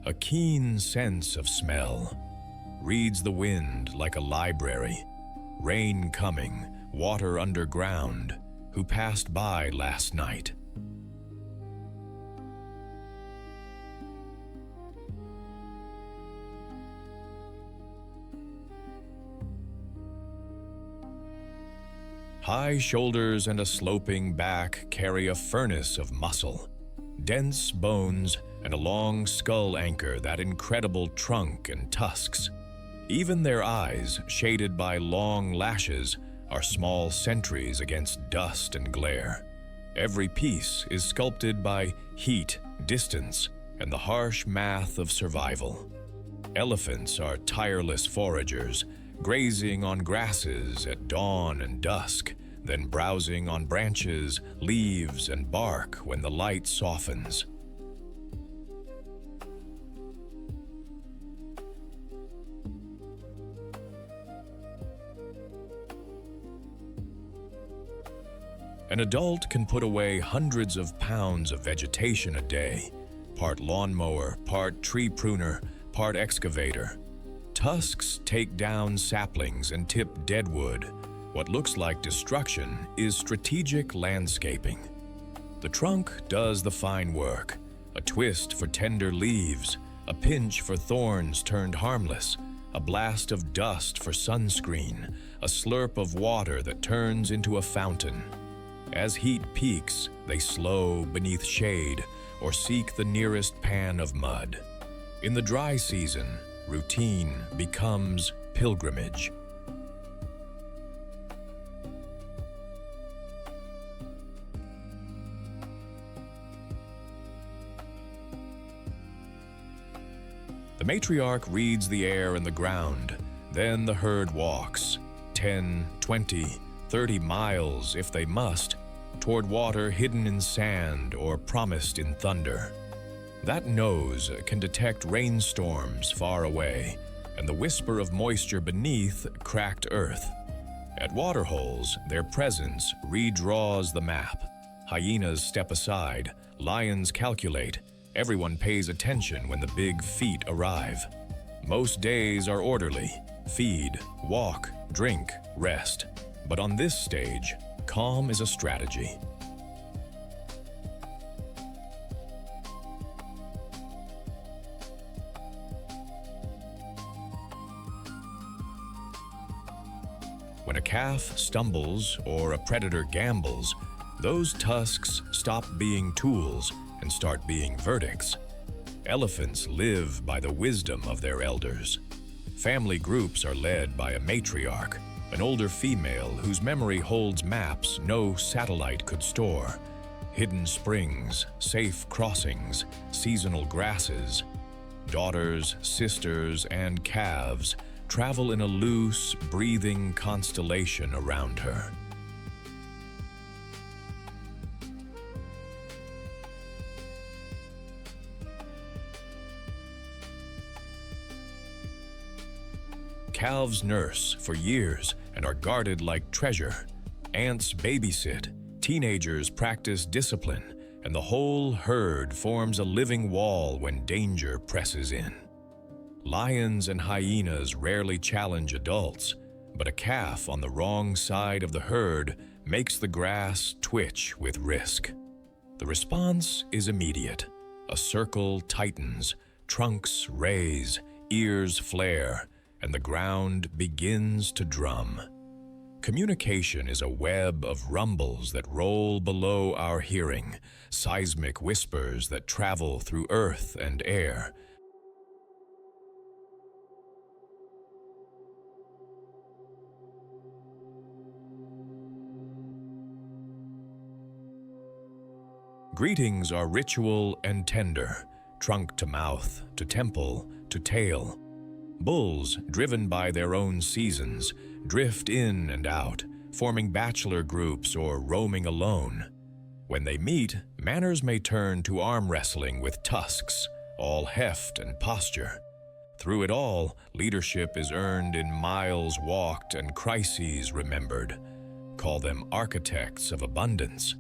A: A keen sense of smell. Reads the wind like a library. Rain coming, water underground. Who passed by last night? High shoulders and a sloping back carry a furnace of muscle, dense bones, and a long skull anchor that incredible trunk and tusks. Even their eyes, shaded by long lashes, are small sentries against dust and glare. Every piece is sculpted by heat, distance, and the harsh math of survival. Elephants are tireless foragers, grazing on grasses at dawn and dusk, then browsing on branches, leaves, and bark when the light softens. An adult can put away hundreds of pounds of vegetation a day, part lawnmower, part tree pruner, part excavator. Tusks take down saplings and tip deadwood. What looks like destruction is strategic landscaping. The trunk does the fine work, a twist for tender leaves, a pinch for thorns turned harmless, a blast of dust for sunscreen, a slurp of water that turns into a fountain. As heat peaks, they slow beneath shade or seek the nearest pan of mud. In the dry season, routine becomes pilgrimage. The matriarch reads the air and the ground, Then the herd walks 10, 20, 30 miles if they must, toward water hidden in sand or promised in thunder. That nose can detect rainstorms far away and the whisper of moisture beneath cracked earth. At waterholes, their presence redraws the map. Hyenas step aside, lions calculate, everyone pays attention when the big feet arrive. Most days are orderly: feed, walk, drink, rest. But on this stage, calm is a strategy. When a calf stumbles or a predator gambles, those tusks stop being tools and start being verdicts. Elephants live by the wisdom of their elders. Family groups are led by a matriarch, an older female whose memory holds maps no satellite could store. Hidden springs, safe crossings, seasonal grasses. Daughters, sisters, and calves travel in a loose, breathing constellation around her. Calves nurse for years and are guarded like treasure. Ants babysit, teenagers practice discipline, and the whole herd forms a living wall when danger presses in. Lions and hyenas rarely challenge adults, but a calf on the wrong side of the herd makes the grass twitch with risk. The response is immediate. A circle tightens, trunks raise, ears flare, and the ground begins to drum. Communication is a web of rumbles that roll below our hearing, seismic whispers that travel through earth and air. Greetings are ritual and tender, trunk to mouth, to temple, to tail. Bulls, driven by their own seasons, drift in and out, forming bachelor groups or roaming alone. When they meet, manners may turn to arm wrestling with tusks, all heft and posture. Through it all, leadership is earned in miles walked and crises remembered. Call them architects of abundance.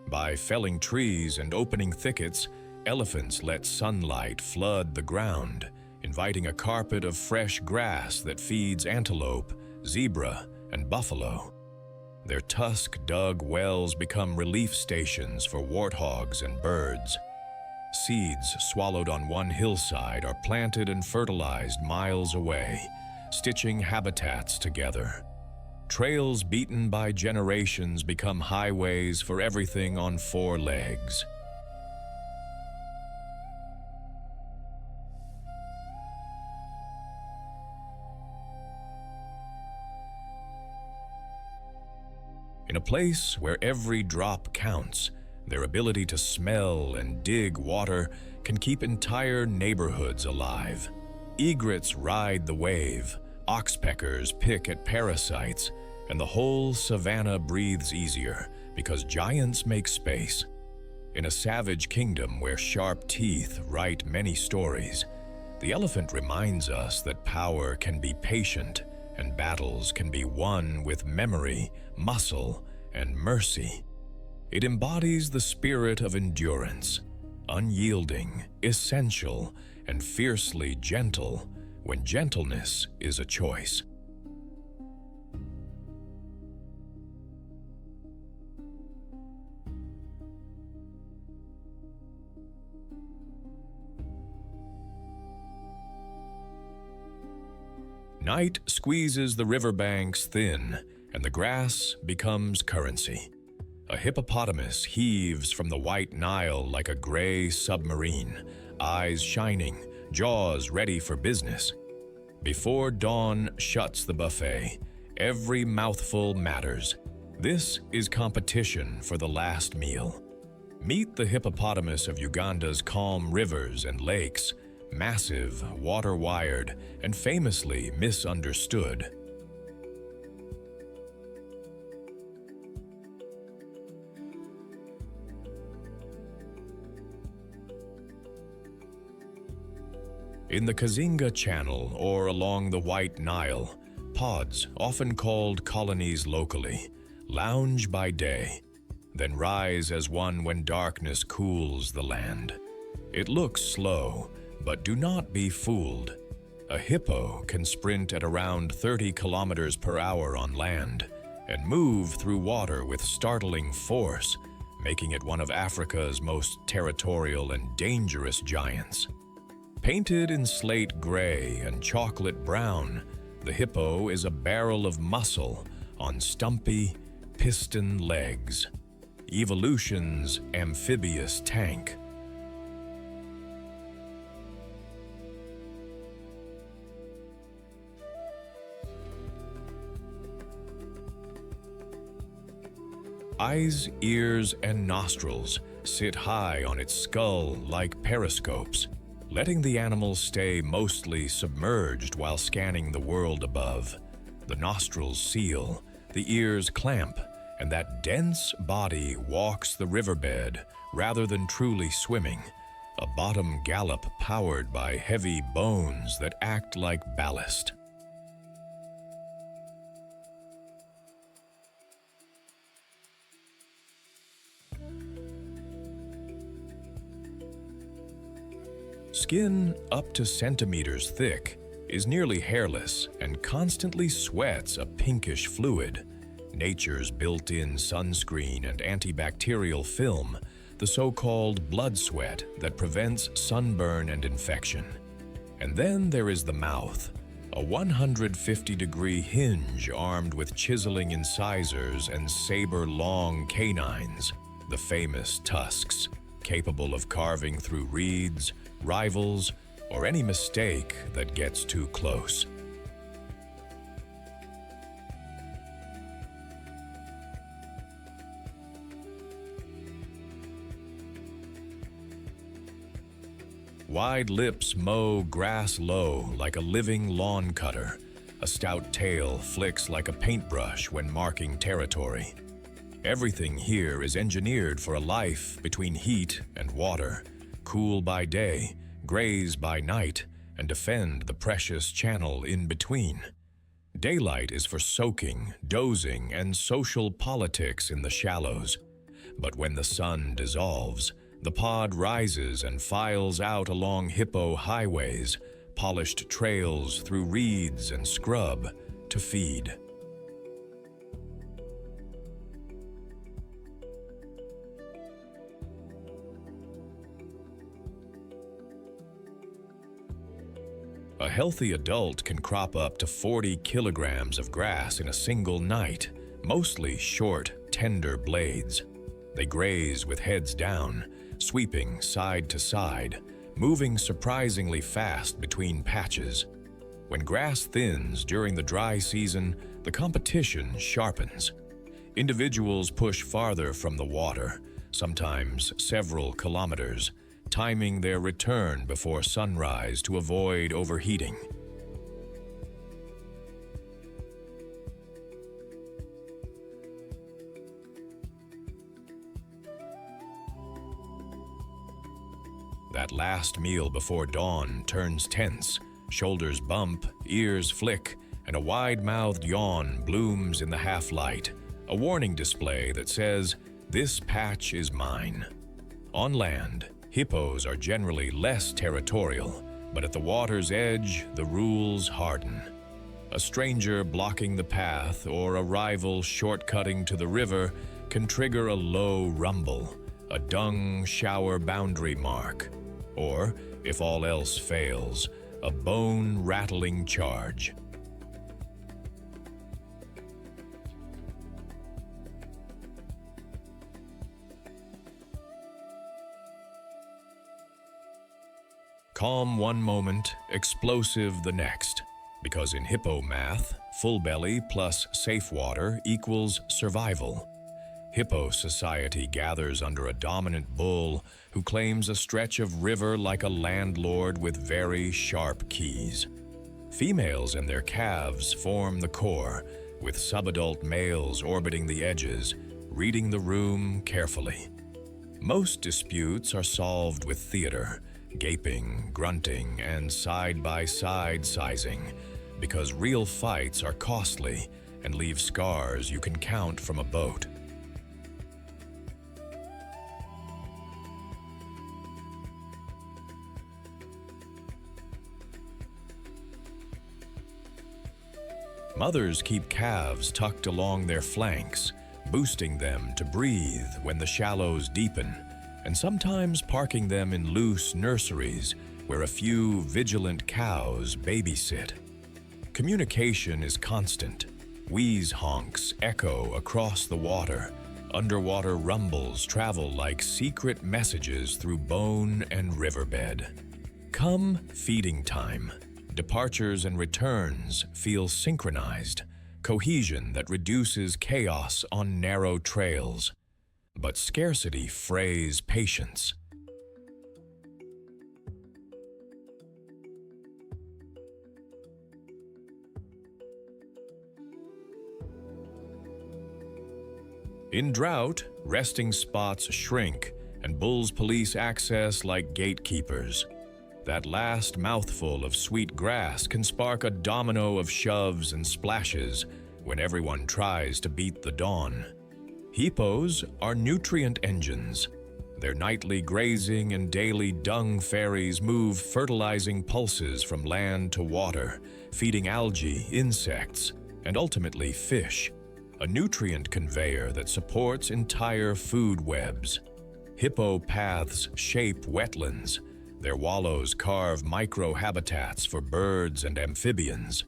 A: By felling trees and opening thickets, elephants let sunlight flood the ground, inviting a carpet of fresh grass that feeds antelope, zebra, and buffalo. Their tusk-dug wells become relief stations for warthogs and birds. Seeds swallowed on one hillside are planted and fertilized miles away, stitching habitats together. Trails beaten by generations become highways for everything on four legs. In a place where every drop counts, their ability to smell and dig water can keep entire neighborhoods alive. Egrets ride the wave, oxpeckers pick at parasites, and the whole savannah breathes easier because giants make space. In a savage kingdom where sharp teeth write many stories, the elephant reminds us that power can be patient and battles can be won with memory, muscle, and mercy. It embodies the spirit of endurance, unyielding, essential, and fiercely gentle, when gentleness is a choice. Night squeezes the riverbanks thin, and the grass becomes currency. A hippopotamus heaves from the white Nile like a gray submarine, eyes shining, jaws ready for business. Before dawn shuts the buffet, every mouthful matters. This is competition for the last meal. Meet the hippopotamus of Uganda's calm rivers and lakes, massive, water-wired, and famously misunderstood. In the Kazinga Channel or along the White Nile, pods, often called colonies locally, lounge by day, then rise as one when darkness cools the land. It looks slow, but do not be fooled. A hippo can sprint at around 30 kilometers per hour on land and move through water with startling force, making it one of Africa's most territorial and dangerous giants. Painted in slate gray and chocolate brown, the hippo is a barrel of muscle on stumpy, piston legs. Evolution's amphibious tank. Eyes, ears, and nostrils sit high on its skull like periscopes, letting the animal stay mostly submerged while scanning the world above. The nostrils seal, the ears clamp, and that dense body walks the riverbed rather than truly swimming, a bottom gallop powered by heavy bones that act like ballast. Skin up to centimeters thick is nearly hairless and constantly sweats a pinkish fluid, nature's built-in sunscreen and antibacterial film, the so-called blood sweat that prevents sunburn and infection. And then there is the mouth, a 150-degree hinge armed with chiseling incisors and saber-long canines, the famous tusks, capable of carving through reeds, rivals, or any mistake that gets too close. Wide lips mow grass low like a living lawn cutter. A stout tail flicks like a paintbrush when marking territory. Everything here is engineered for a life between heat and water, cool by day, graze by night, and defend the precious channel in between. Daylight is for soaking, dozing, and social politics in the shallows. But when the sun dissolves, the pod rises and files out along hippo highways, polished trails through reeds and scrub to feed. A healthy adult can crop up to 40 kilograms of grass in a single night, mostly short, tender blades. They graze with heads down, sweeping side to side, moving surprisingly fast between patches. When grass thins during the dry season, the competition sharpens. Individuals push farther from the water, sometimes several kilometers, timing their return before sunrise to avoid overheating. That last meal before dawn turns tense, shoulders bump, ears flick, and a wide-mouthed yawn blooms in the half-light, a warning display that says, "This patch is mine." On land, hippos are generally less territorial, but at the water's edge, the rules harden. A stranger blocking the path or a rival shortcutting to the river can trigger a low rumble, a dung shower boundary mark, or, if all else fails, a bone-rattling charge. Calm one moment, explosive the next, because in hippo math, Full belly plus safe water equals survival. Hippo society gathers under a dominant bull who claims a stretch of river like a landlord with very sharp keys. Females and their calves form the core, with subadult males orbiting the edges, reading the room carefully. Most disputes are solved with theater, gaping, grunting, and side-by-side sizing, because real fights are costly and leave scars you can count from a boat. Mothers keep calves tucked along their flanks, boosting them to breathe when the shallows deepen, and sometimes parking them in loose nurseries where a few vigilant cows babysit. Communication is constant. Wheeze honks echo across the water. Underwater rumbles travel like secret messages through bone and riverbed. Come feeding time. Departures and returns feel synchronized, cohesion that reduces chaos on narrow trails. But scarcity frays patience. In drought, resting spots shrink and bulls police access like gatekeepers. That last mouthful of sweet grass can spark a domino of shoves and splashes when everyone tries to beat the dawn. Hippos are nutrient engines. Their nightly grazing and daily dung ferries move fertilizing pulses from land to water, feeding algae, insects, and ultimately fish, a nutrient conveyor that supports entire food webs. Hippo paths shape wetlands. Their wallows carve micro-habitats for birds and amphibians.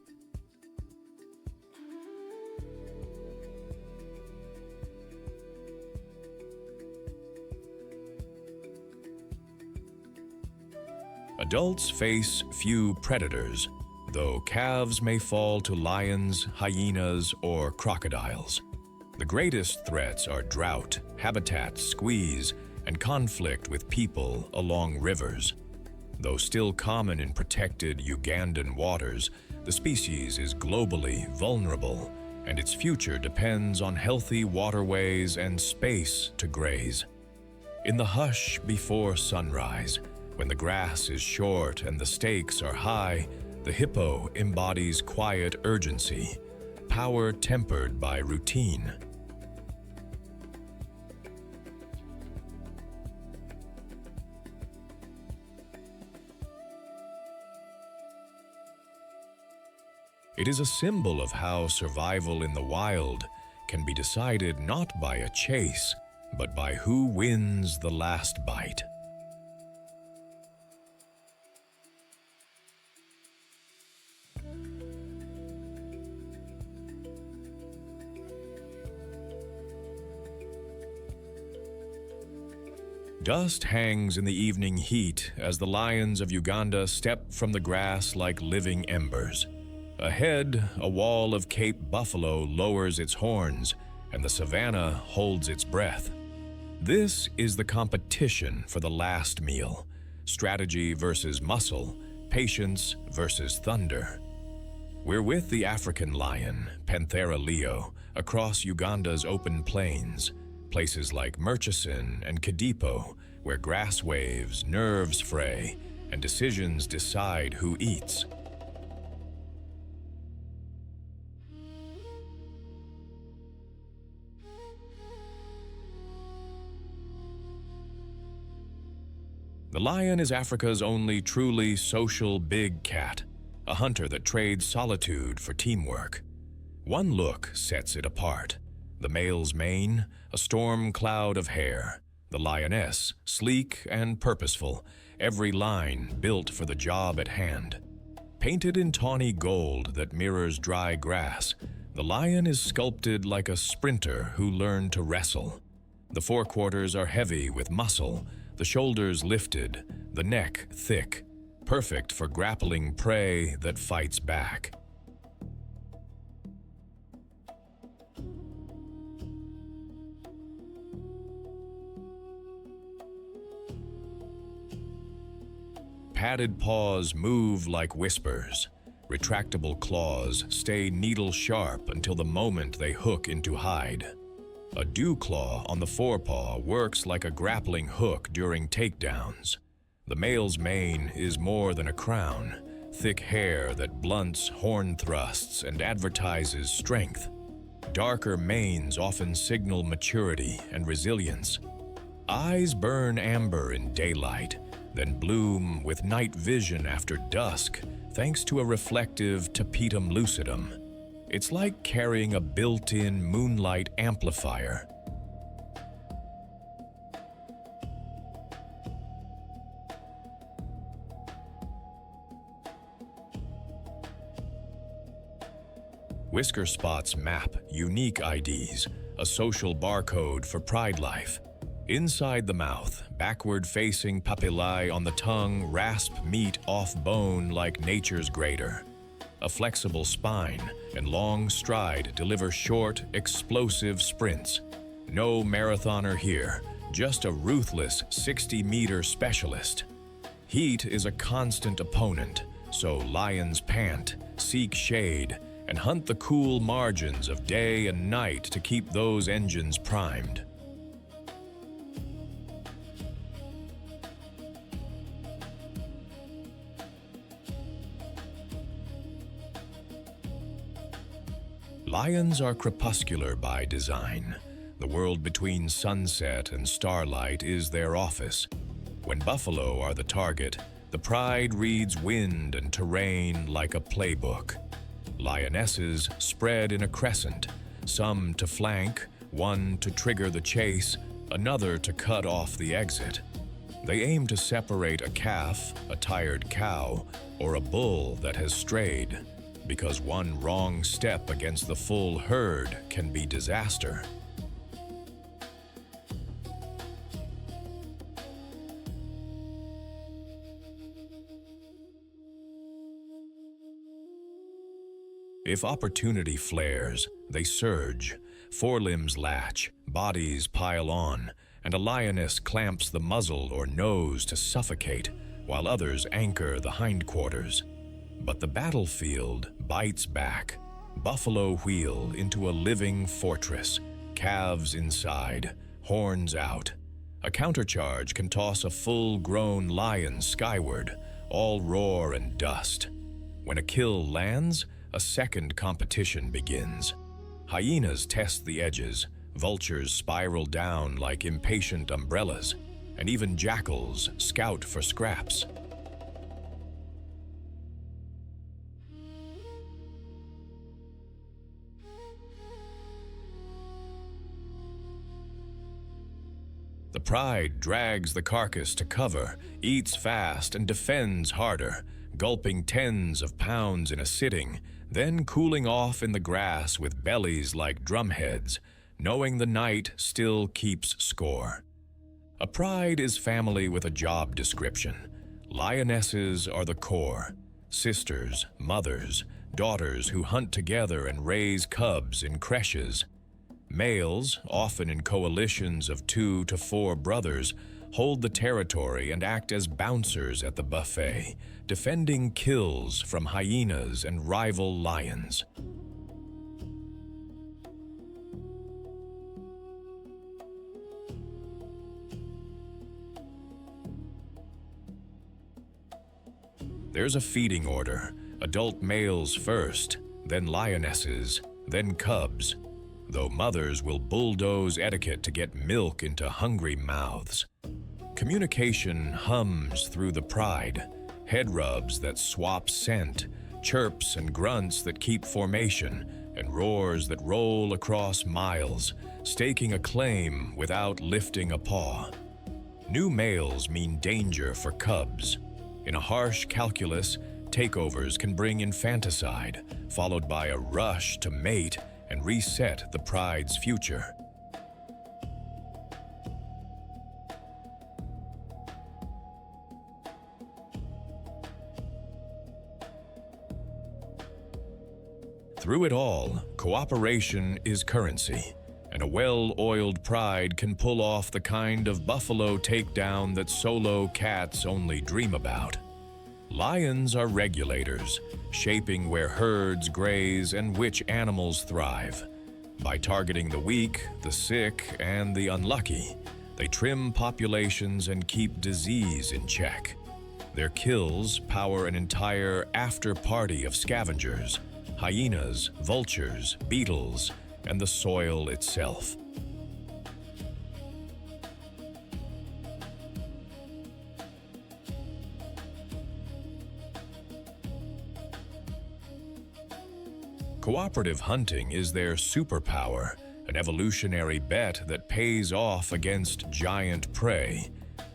A: Adults face few predators, though calves may fall to lions, hyenas, or crocodiles. The greatest threats are drought, habitat squeeze, and conflict with people along rivers. Though still common in protected Ugandan waters, the species is globally vulnerable, and its future depends on healthy waterways and space to graze. In the hush before sunrise, when the grass is short and the stakes are high, the hippo embodies quiet urgency, power tempered by routine. It is a symbol of how survival in the wild can be decided not by a chase, but by who wins the last bite. Dust hangs in the evening heat as the lions of Uganda step from the grass like living embers. Ahead, a wall of Cape buffalo lowers its horns, and the savannah holds its breath. This is the competition for the last meal: strategy versus muscle, patience versus thunder. We're with the African lion, Panthera leo, across Uganda's open plains, places like Murchison and Kadipo, where grass waves, nerves fray, and decisions decide who eats. The lion is Africa's only truly social big cat, a hunter that trades solitude for teamwork. One look sets it apart. The male's mane, a storm cloud of hair. The lioness, sleek and purposeful, every line built for the job at hand. Painted in tawny gold that mirrors dry grass, the lion is sculpted like a sprinter who learned to wrestle. The forequarters are heavy with muscle, the shoulders lifted, the neck thick, perfect for grappling prey that fights back. padded paws move like whispers. Retractable claws stay needle-sharp until the moment they hook into hide. A dew claw on the forepaw works like a grappling hook during takedowns. The male's mane is more than a crown, thick hair that blunts horn thrusts and advertises strength. Darker manes often signal maturity and resilience. Eyes burn amber in daylight, then bloom with night vision after dusk, thanks to a reflective tapetum lucidum. It's like carrying a built-in moonlight amplifier. Whisker spots map unique IDs, a social barcode for pride life. Inside the mouth, backward-facing papillae on the tongue rasp meat off bone like nature's grater. A flexible spine and long stride deliver short, explosive sprints. No marathoner here, just a ruthless 60-meter specialist. Heat is a constant opponent, so lions pant, seek shade, and hunt the cool margins of day and night to keep those engines primed. Lions are crepuscular by design. The world between sunset and starlight is their office. When buffalo are the target, the pride reads wind and terrain like a playbook. Lionesses spread in a crescent, some to flank, one to trigger the chase, another to cut off the exit. They aim to separate a calf, a tired cow, or a bull that has strayed, because one wrong step against the full herd can be disaster. If opportunity flares, they surge. Forelimbs latch, bodies pile on, and a lioness clamps the muzzle or nose to suffocate, while others anchor the hindquarters. But the battlefield bites back. Buffalo wheel into a living fortress, calves inside, horns out. A countercharge can toss a full-grown lion skyward, all roar and dust. When a kill lands, a second competition begins. Hyenas test the edges, vultures spiral down like impatient umbrellas, and even jackals scout for scraps. The pride drags the carcass to cover, eats fast, and defends harder, gulping tens of pounds in a sitting, then cooling off in the grass with bellies like drumheads, knowing the night still keeps score. A pride is family with a job description. Lionesses are the core, sisters, mothers, daughters who hunt together and raise cubs in creches. Males, often in coalitions of 2 to 4 brothers, hold the territory and act as bouncers at the buffet, defending kills from hyenas and rival lions. There's a feeding order, adult males first, then lionesses, then cubs, though mothers will bulldoze etiquette to get milk into hungry mouths. Communication hums through the pride, head rubs that swap scent, chirps and grunts that keep formation, and roars that roll across miles, staking a claim without lifting a paw. New males mean danger for cubs. In a harsh calculus, takeovers can bring infanticide, followed by a rush to mate and reset the pride's future. Through it all, cooperation is currency, and a well-oiled pride can pull off the kind of buffalo takedown that solo cats only dream about. Lions are regulators, shaping where herds graze and which animals thrive. By targeting the weak, the sick, and the unlucky, they trim populations and keep disease in check. Their kills power an entire after-party of scavengers, hyenas, vultures, beetles, and the soil itself. Cooperative hunting is their superpower, an evolutionary bet that pays off against giant prey.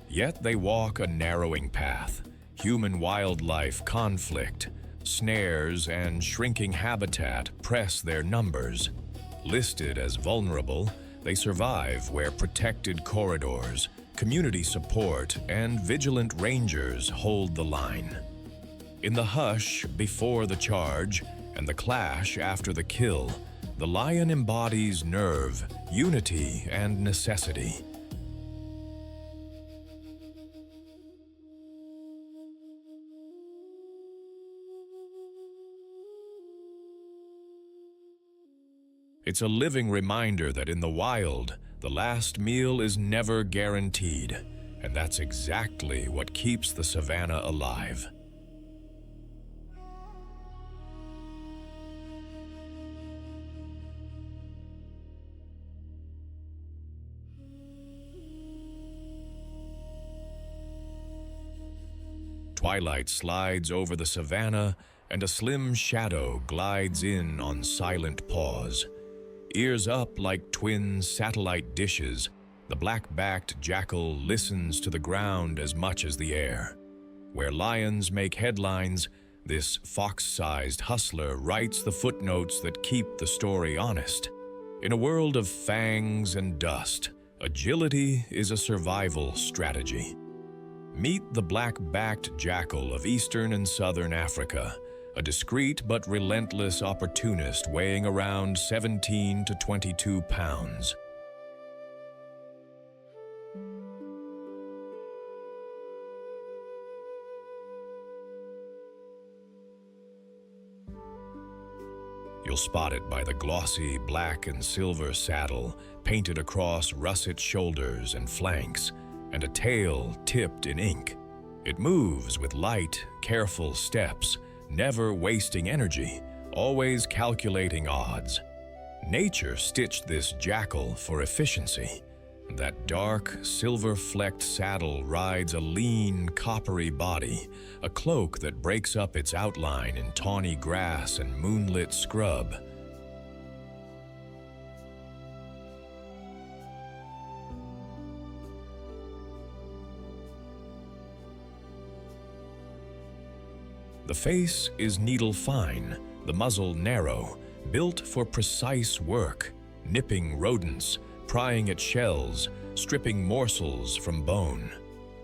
A: Yet they walk a narrowing path. Human-wildlife conflict, snares, and shrinking habitat press their numbers. Listed as vulnerable, they survive where protected corridors, community support, and vigilant rangers hold the line. In the hush before the charge and the clash after the kill, the lion embodies nerve, unity, and necessity. It's a living reminder that in the wild, the last meal is never guaranteed, and that's exactly what keeps the savannah alive. Twilight slides over the savannah, and a slim shadow glides in on silent paws. Ears up like twin satellite dishes, the black-backed jackal listens to the ground as much as the air. Where lions make headlines, this fox-sized hustler writes the footnotes that keep the story honest. In a world of fangs and dust, agility is a survival strategy. Meet the black-backed jackal of eastern and southern Africa, a discreet but relentless opportunist weighing around 17 to 22 pounds. You'll spot it by the glossy black and silver saddle painted across russet shoulders and flanks, and a tail tipped in ink. It moves with light, careful steps, never wasting energy, always calculating odds. Nature stitched this jackal for efficiency. That dark, silver-flecked saddle rides a lean, coppery body, a cloak that breaks up its outline in tawny grass and moonlit scrub. The face is needle-fine, the muzzle narrow, built for precise work, nipping rodents, prying at shells, stripping morsels from bone.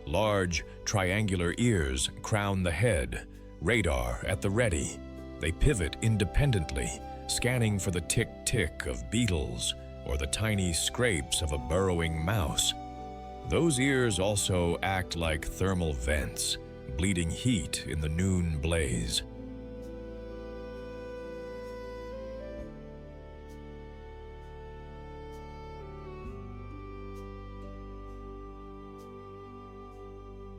A: Large, triangular ears crown the head, radar at the ready. They pivot independently, scanning for the tick-tick of beetles or the tiny scrapes of a burrowing mouse. Those ears also act like thermal vents, bleeding heat in the noon blaze.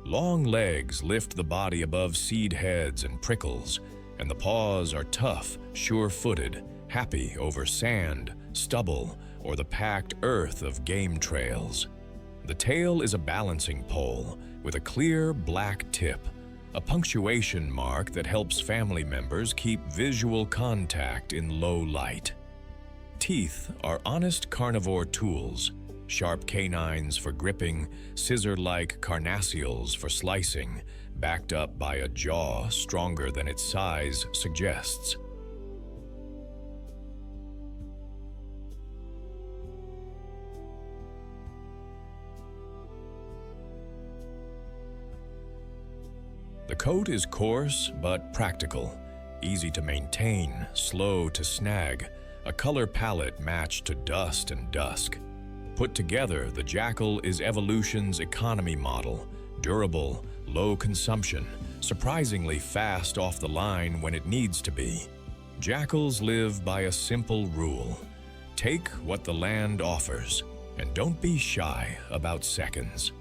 A: Long legs lift the body above seed heads and prickles, and the paws are tough, sure-footed, happy over sand, stubble, or the packed earth of game trails. The tail is a balancing pole with a clear black tip, a punctuation mark that helps family members keep visual contact in low light. Teeth are honest carnivore tools, sharp canines for gripping, scissor-like carnassials for slicing, backed up by a jaw stronger than its size suggests. The coat is coarse but practical, easy to maintain, slow to snag, a color palette matched to dust and dusk. Put together, the jackal is evolution's economy model, durable, low consumption, surprisingly fast off the line when it needs to be. Jackals live by a simple rule: take what the land offers, and don't be shy about seconds.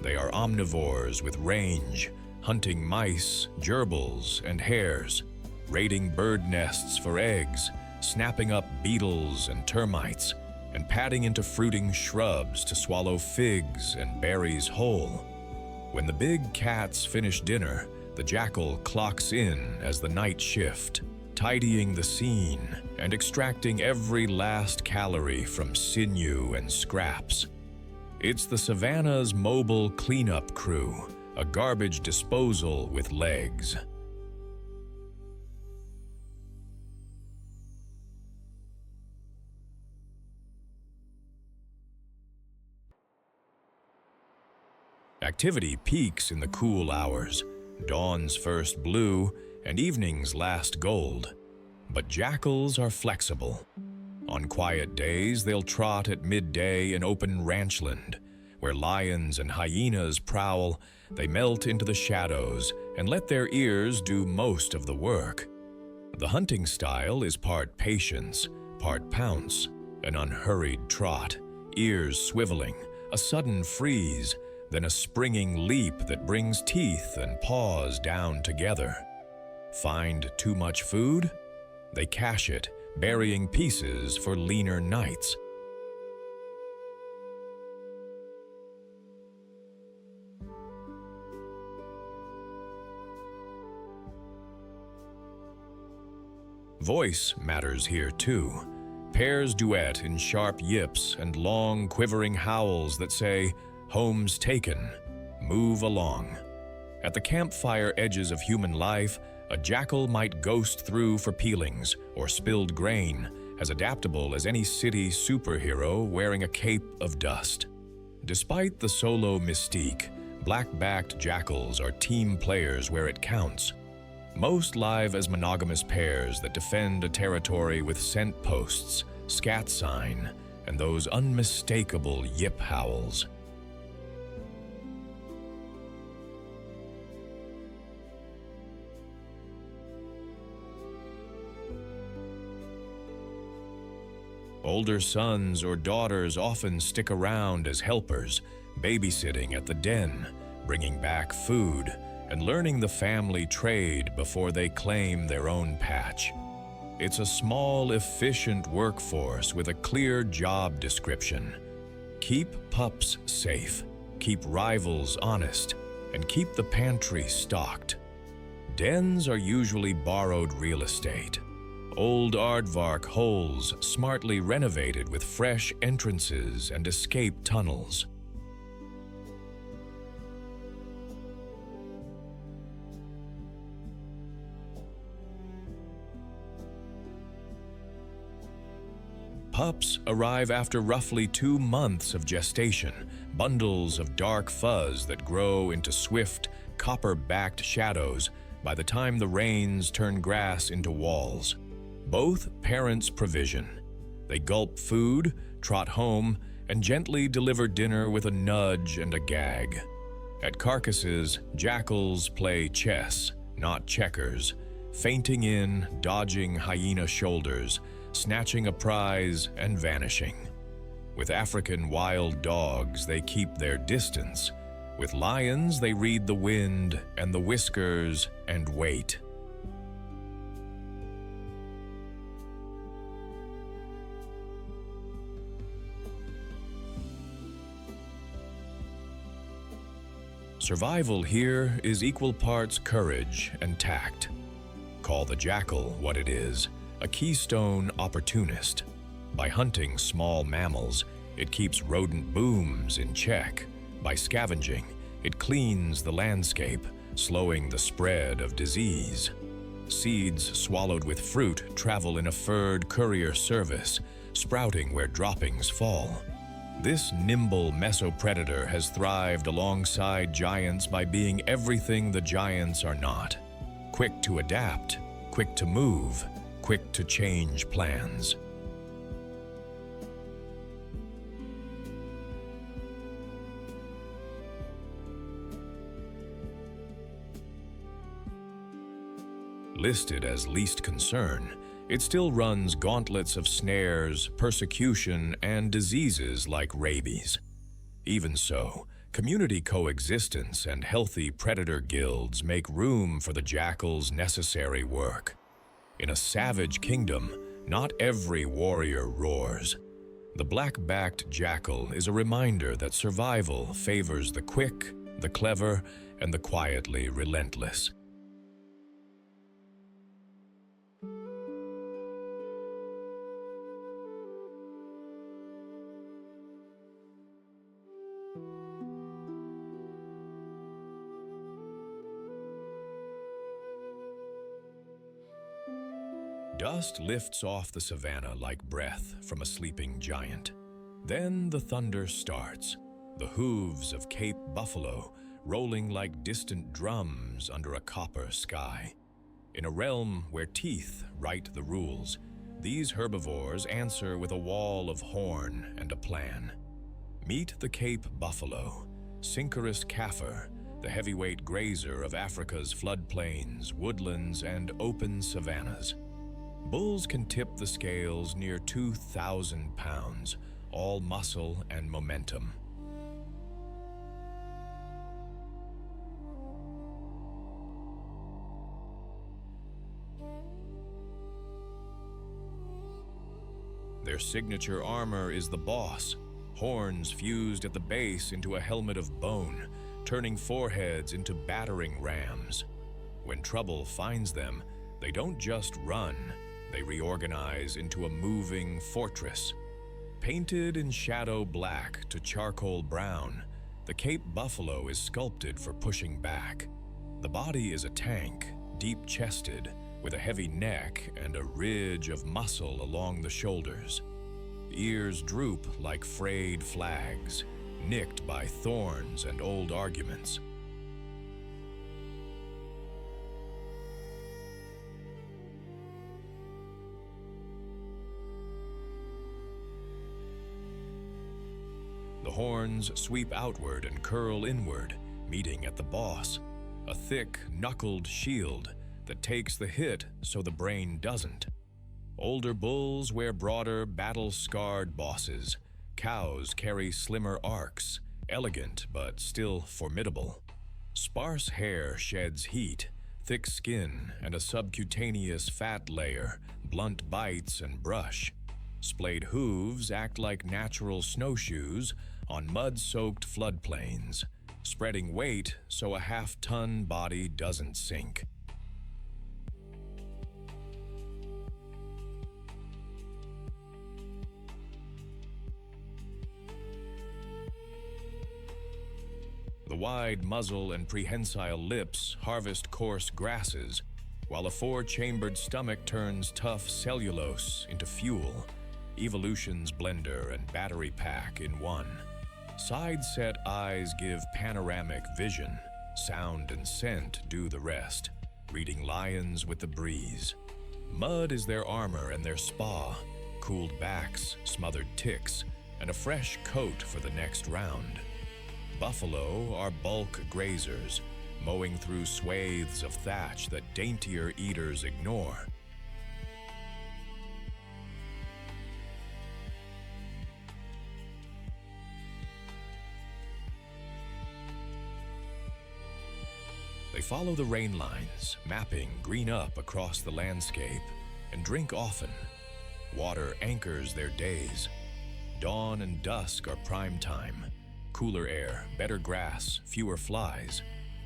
A: They are omnivores with range, hunting mice, gerbils, and hares, raiding bird nests for eggs, snapping up beetles and termites, and padding into fruiting shrubs to swallow figs and berries whole. When the big cats finish dinner, the jackal clocks in as the night shift, tidying the scene and extracting every last calorie from sinew and scraps. It's the savannah's mobile cleanup crew, a garbage disposal with legs. Activity peaks in the cool hours, dawn's first blue and evening's last gold. But jackals are flexible. On quiet days, they'll trot at midday in open ranchland. Where lions and hyenas prowl, they melt into the shadows and let their ears do most of the work. The hunting style is part patience, part pounce, an unhurried trot, ears swiveling, a sudden freeze, then a springing leap that brings teeth and paws down together. Find too much food? They cache it, burying pieces for leaner nights. Voice matters here too. Pairs duet in sharp yips and long quivering howls that say, "Home's taken, move along." At the campfire edges of human life, a jackal might ghost through for peelings or spilled grain, as adaptable as any city superhero wearing a cape of dust. Despite the solo mystique, black-backed jackals are team players where it counts. Most live as monogamous pairs that defend a territory with scent posts, scat sign, and those unmistakable yip howls. Older sons or daughters often stick around as helpers, babysitting at the den, bringing back food, and learning the family trade before they claim their own patch. It's a small, efficient workforce with a clear job description. Keep pups safe, keep rivals honest, and keep the pantry stocked. Dens are usually borrowed real estate. Old aardvark holes smartly renovated with fresh entrances and escape tunnels. Pups arrive after roughly 2 months of gestation, bundles of dark fuzz that grow into swift, copper-backed shadows by the time the rains turn grass into walls. Both parents' provision. They gulp food, trot home, and gently deliver dinner with a nudge and a gag. At carcasses, jackals play chess, not checkers, feinting in, dodging hyena shoulders, snatching a prize and vanishing. With African wild dogs, they keep their distance. With lions, they read the wind and the whiskers and wait. Survival here is equal parts courage and tact. Call the jackal what it is, a keystone opportunist. By hunting small mammals, it keeps rodent booms in check. By scavenging, it cleans the landscape, slowing the spread of disease. Seeds swallowed with fruit travel in a furred courier service, sprouting where droppings fall. This nimble mesopredator has thrived alongside giants by being everything the giants are not. Quick to adapt, quick to move, quick to change plans. Listed as least concern, it still runs gauntlets of snares, persecution, and diseases like rabies. Even so, community coexistence and healthy predator guilds make room for the jackal's necessary work. In a savage kingdom, not every warrior roars. The black-backed jackal is a reminder that survival favors the quick, the clever, and the quietly relentless. Dust lifts off the savannah like breath from a sleeping giant. Then the thunder starts, the hooves of Cape buffalo rolling like distant drums under a copper sky. In a realm where teeth write the rules, these herbivores answer with a wall of horn and a plan. Meet the Cape buffalo, Synchorus Kaffir, the heavyweight grazer of Africa's floodplains, woodlands, and open savannas. Bulls can tip the scales near 2,000 pounds, all muscle and momentum. Their signature armor is the boss, horns fused at the base into a helmet of bone, turning foreheads into battering rams. When trouble finds them, they don't just run. They reorganize into a moving fortress. Painted in shadow black to charcoal brown, the Cape buffalo is sculpted for pushing back. The body is a tank, deep-chested, with a heavy neck and a ridge of muscle along the shoulders. Ears droop like frayed flags, nicked by thorns and old arguments. The horns sweep outward and curl inward, meeting at the boss, a thick, knuckled shield that takes the hit so the brain doesn't. Older bulls wear broader, battle-scarred bosses. Cows carry slimmer arcs, elegant but still formidable. Sparse hair sheds heat, thick skin, and a subcutaneous fat layer, blunt bites and brush. Splayed hooves act like natural snowshoes on mud-soaked floodplains, spreading weight so a half-ton body doesn't sink. The wide muzzle and prehensile lips harvest coarse grasses, while a four-chambered stomach turns tough cellulose into fuel, evolution's blender and battery pack in one. Side-set eyes give panoramic vision. Sound and scent do the rest, reading lions with the breeze. Mud is their armor and their spa, cooled backs, smothered ticks, and a fresh coat for the next round. Buffalo are bulk grazers, mowing through swathes of thatch that daintier eaters ignore. They follow the rain lines, mapping green up across the landscape, and drink often. Water anchors their days. Dawn and dusk are prime time. Cooler air, better grass, fewer flies.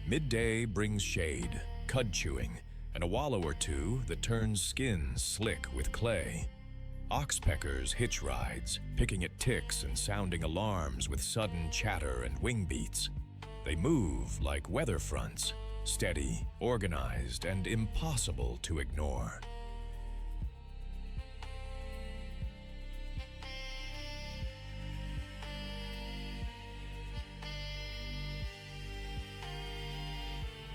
A: Midday brings shade, cud chewing, and a wallow or two that turns skins slick with clay. Oxpeckers hitch rides, picking at ticks and sounding alarms with sudden chatter and wing beats. They move like weather fronts, steady, organized, and impossible to ignore.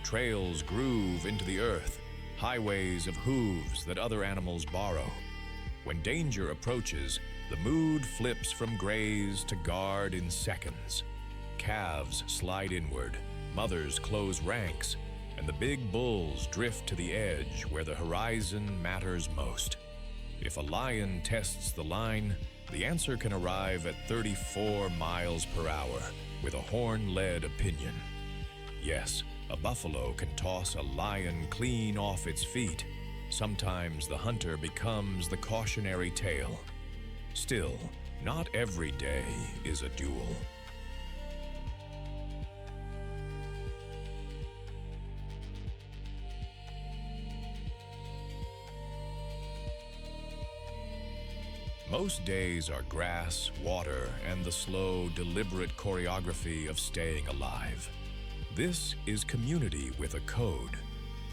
A: Trails groove into the earth, highways of hooves that other animals borrow. When danger approaches, the mood flips from graze to guard in seconds. Calves slide inward, mothers close ranks, and the big bulls drift to the edge where the horizon matters most. If a lion tests the line, the answer can arrive at 34 miles per hour with a horn-led opinion. Yes, a buffalo can toss a lion clean off its feet. Sometimes the hunter becomes the cautionary tale. Still, not every day is a duel. Most days are grass, water, and the slow, deliberate choreography of staying alive. This is community with a code.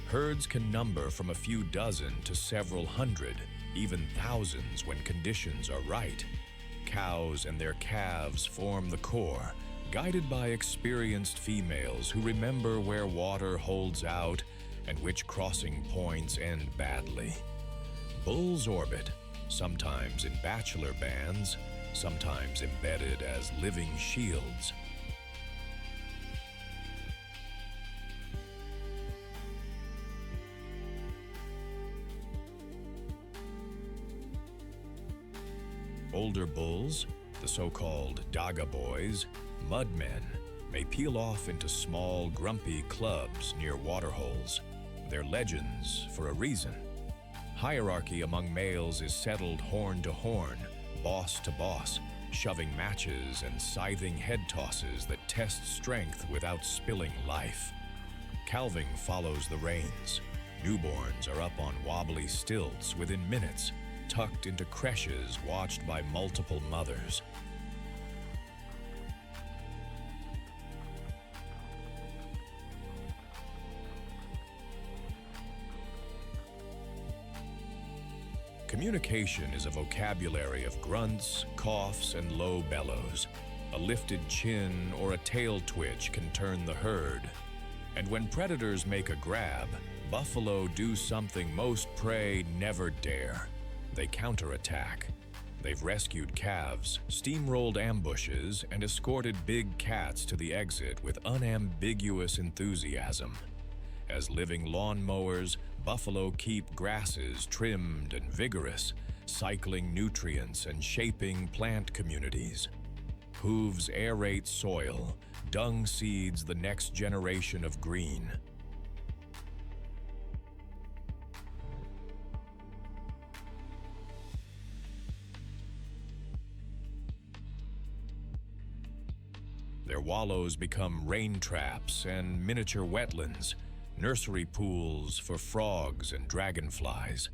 A: Herds can number from a few dozen to several hundred, even thousands when conditions are right. Cows and their calves form the core, guided by experienced females who remember where water holds out and which crossing points end badly. Bulls orbit, sometimes in bachelor bands, sometimes embedded as living shields. Older bulls, the so-called Daga boys, mudmen, may peel off into small, grumpy clubs near waterholes. They're legends for a reason. Hierarchy among males is settled horn to horn, boss to boss, shoving matches and scything head tosses that test strength without spilling life. Calving follows the reins. Newborns are up on wobbly stilts within minutes, tucked into creches watched by multiple mothers. Communication is a vocabulary of grunts, coughs, and low bellows. A lifted chin or a tail twitch can turn the herd. And when predators make a grab, buffalo do something most prey never dare. They counterattack. They've rescued calves, steamrolled ambushes, and escorted big cats to the exit with unambiguous enthusiasm. As living lawnmowers, buffalo keep grasses trimmed and vigorous, cycling nutrients and shaping plant communities. Hooves aerate soil, dung seeds the next generation of green. Their wallows become rain traps and miniature wetlands, nursery pools for frogs and dragonflies.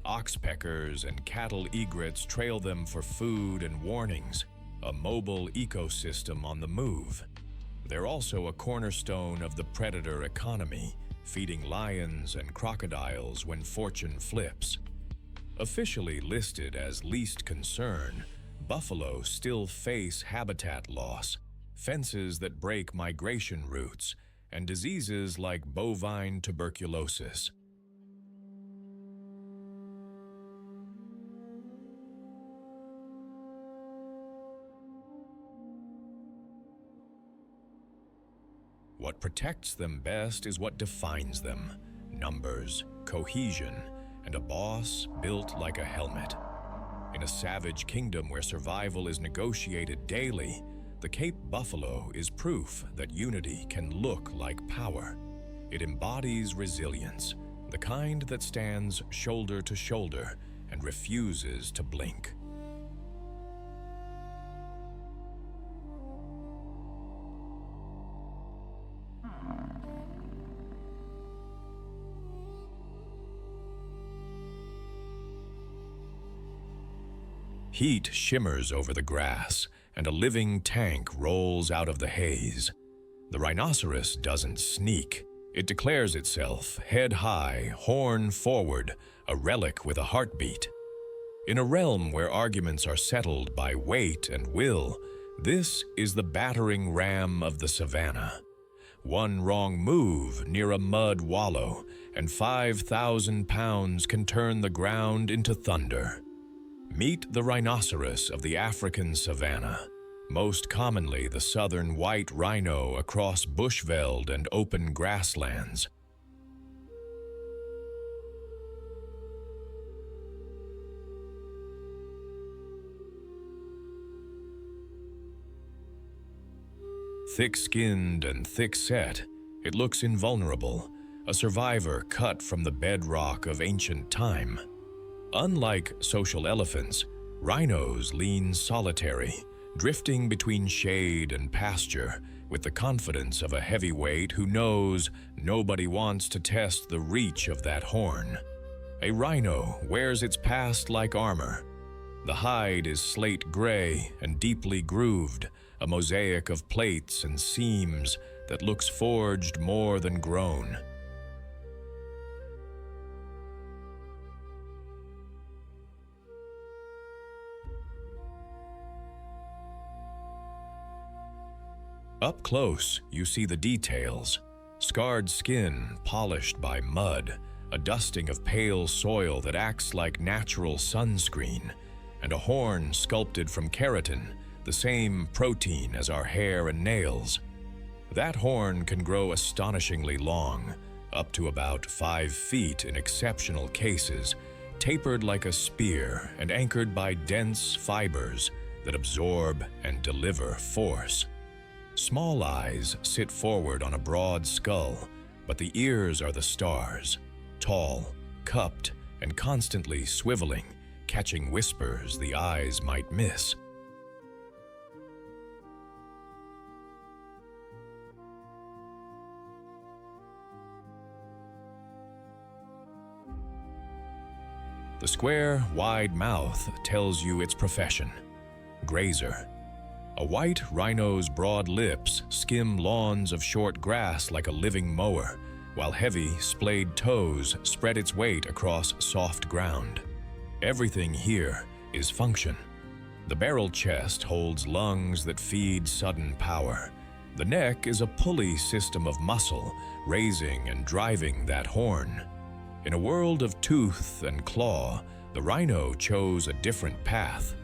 A: Oxpeckers and cattle egrets trail them for food and warnings, a mobile ecosystem on the move. They're also a cornerstone of the predator economy, feeding lions and crocodiles when fortune flips. Officially listed as least concern, buffalo still face habitat loss, fences that break migration routes, and diseases like bovine tuberculosis. What protects them best is what defines them: numbers, cohesion, and a boss built like a helmet. In a savage kingdom where survival is negotiated daily, the Cape buffalo is proof that unity can look like power. It embodies resilience, the kind that stands shoulder to shoulder and refuses to blink. Heat shimmers over the grass, and a living tank rolls out of the haze. The rhinoceros doesn't sneak. It declares itself, head high, horn forward, a relic with a heartbeat. In a realm where arguments are settled by weight and will, this is the battering ram of the savannah. One wrong move near a mud wallow, and 5,000 pounds can turn the ground into thunder. Meet the rhinoceros of the African savannah, most commonly the southern white rhino across bushveld and open grasslands. Thick-skinned and thick-set, it looks invulnerable, a survivor cut from the bedrock of ancient time. Unlike social elephants, rhinos lean solitary, drifting between shade and pasture with the confidence of a heavyweight who knows nobody wants to test the reach of that horn. A rhino wears its past like armor. The hide is slate gray and deeply grooved, a mosaic of plates and seams that looks forged more than grown. Up close, you see the details. Scarred skin polished by mud, a dusting of pale soil that acts like natural sunscreen, and a horn sculpted from keratin, the same protein as our hair and nails. That horn can grow astonishingly long, up to about 5 feet in exceptional cases, tapered like a spear and anchored by dense fibers that absorb and deliver force. Small eyes sit forward on a broad skull, but the ears are the stars, tall, cupped, and constantly swiveling, catching whispers the eyes might miss. The square, wide mouth tells you its profession: grazer. A white rhino's broad lips skim lawns of short grass like a living mower, while heavy, splayed toes spread its weight across soft ground. Everything here is function. The barrel chest holds lungs that feed sudden power. The neck is a pulley system of muscle, raising and driving that horn. In a world of tooth and claw, the rhino chose a different path: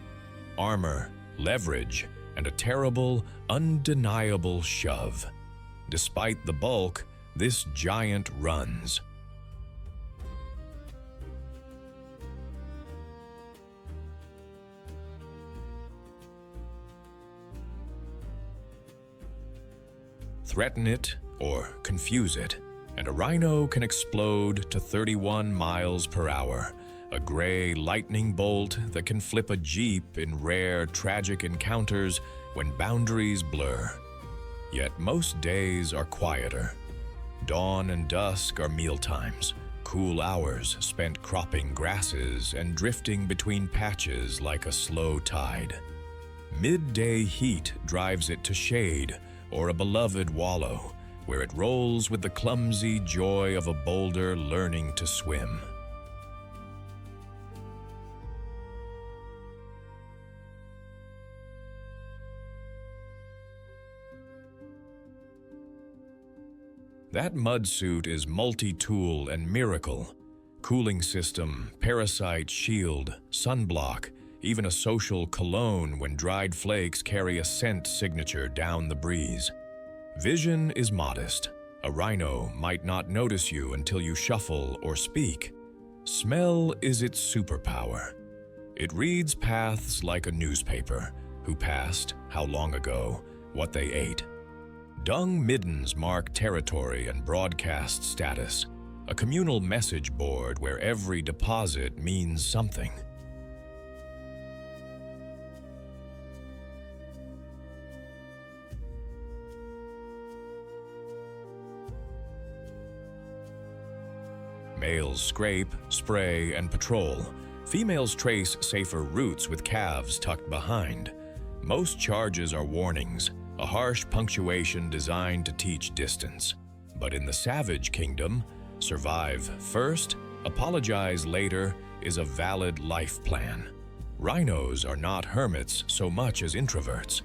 A: armor, leverage, and a terrible, undeniable shove. Despite the bulk, this giant runs. Threaten it or confuse it, and a rhino can explode to 31 miles per hour, a gray lightning bolt that can flip a jeep in rare, tragic encounters when boundaries blur. Yet most days are quieter. Dawn and dusk are mealtimes, cool hours spent cropping grasses and drifting between patches like a slow tide. Midday heat drives it to shade or a beloved wallow, where it rolls with the clumsy joy of a boulder learning to swim. That mud suit is multi-tool and miracle. Cooling system, parasite shield, sunblock, even a social cologne when dried flakes carry a scent signature down the breeze. Vision is modest. A rhino might not notice you until you shuffle or speak. Smell is its superpower. It reads paths like a newspaper: who passed, how long ago, what they ate. Dung middens mark territory and broadcast status, a communal message board where every deposit means something. Males scrape, spray, and patrol. Females trace safer routes with calves tucked behind. Most charges are warnings, a harsh punctuation designed to teach distance. But in the savage kingdom, survive first, apologize later is a valid life plan. Rhinos are not hermits so much as introverts.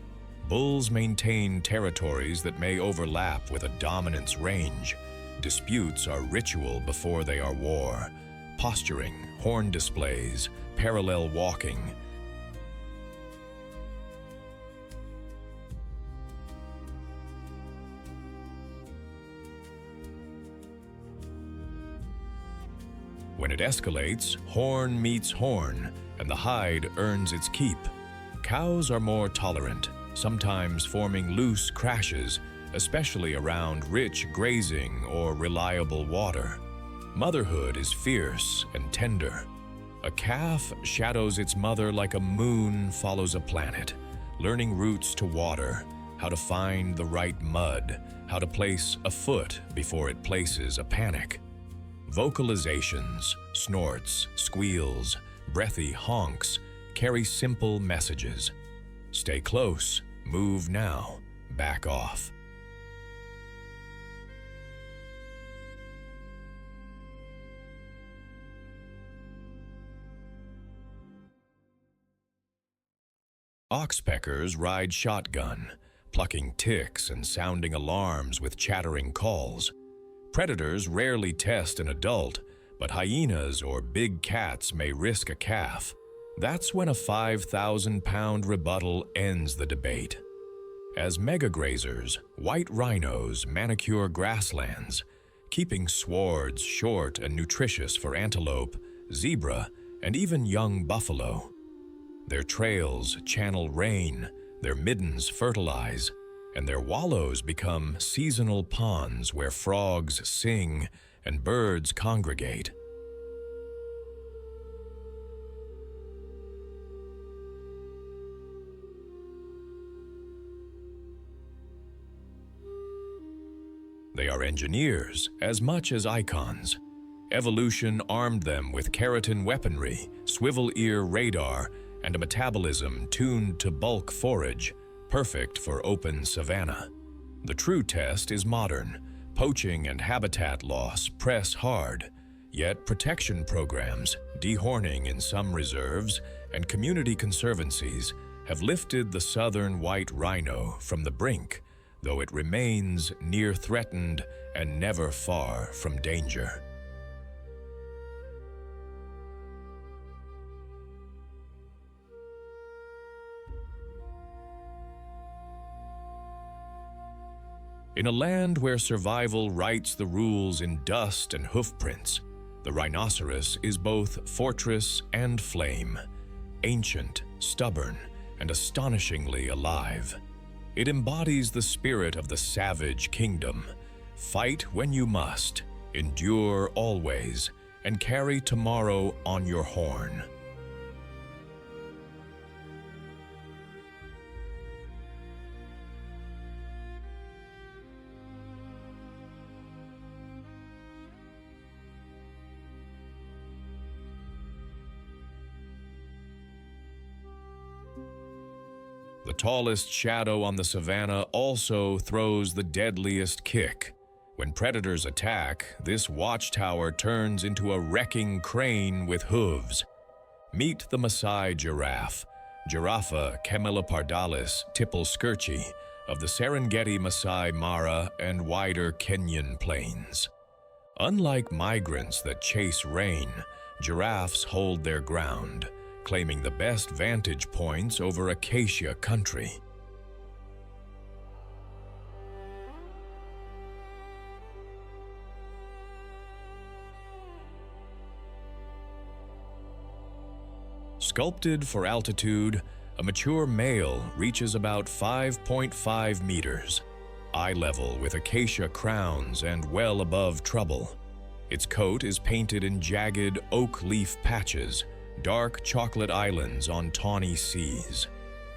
A: Bulls maintain territories that may overlap with a dominance range. Disputes are ritual before they are war. Posturing, horn displays, parallel walking. When it escalates, horn meets horn, and the hide earns its keep. Cows are more tolerant, sometimes forming loose crashes, especially around rich grazing or reliable water. Motherhood is fierce and tender. A calf shadows its mother like a moon follows a planet, learning routes to water, how to find the right mud, how to place a foot before it places a panic. Vocalizations, snorts, squeals, breathy honks carry simple messages. Stay close, move now, back off. Oxpeckers ride shotgun, plucking ticks and sounding alarms with chattering calls. Predators rarely test an adult, but hyenas or big cats may risk a calf. That's when a 5,000-pound rebuttal ends the debate. As mega-grazers, white rhinos manicure grasslands, keeping swards short and nutritious for antelope, zebra, and even young buffalo. Their trails channel rain, their middens fertilize, and their wallows become seasonal ponds where frogs sing and birds congregate. They are engineers as much as icons. Evolution armed them with keratin weaponry, swivel ear radar, and a metabolism tuned to bulk forage, perfect for open savannah. The true test is modern. Poaching and habitat loss press hard, yet protection programs, dehorning in some reserves, and community conservancies have lifted the southern white rhino from the brink, though it remains near threatened and never far from danger. In a land where survival writes the rules in dust and hoofprints, the rhinoceros is both fortress and flame, ancient, stubborn, and astonishingly alive. It embodies the spirit of the savage kingdom. Fight when you must, endure always, and carry tomorrow on your horn. The tallest shadow on the savannah also throws the deadliest kick. When predators attack, this watchtower turns into a wrecking crane with hooves. Meet the Maasai giraffe, Giraffa camelopardalis tippleskirchi, of the Serengeti Maasai Mara and wider Kenyan plains. Unlike migrants that chase rain, giraffes hold their ground, claiming the best vantage points over acacia country. Sculpted for altitude, a mature male reaches about 5.5 meters, eye level with acacia crowns and well above trouble. Its coat is painted in jagged oak leaf patches, dark chocolate islands on tawny seas,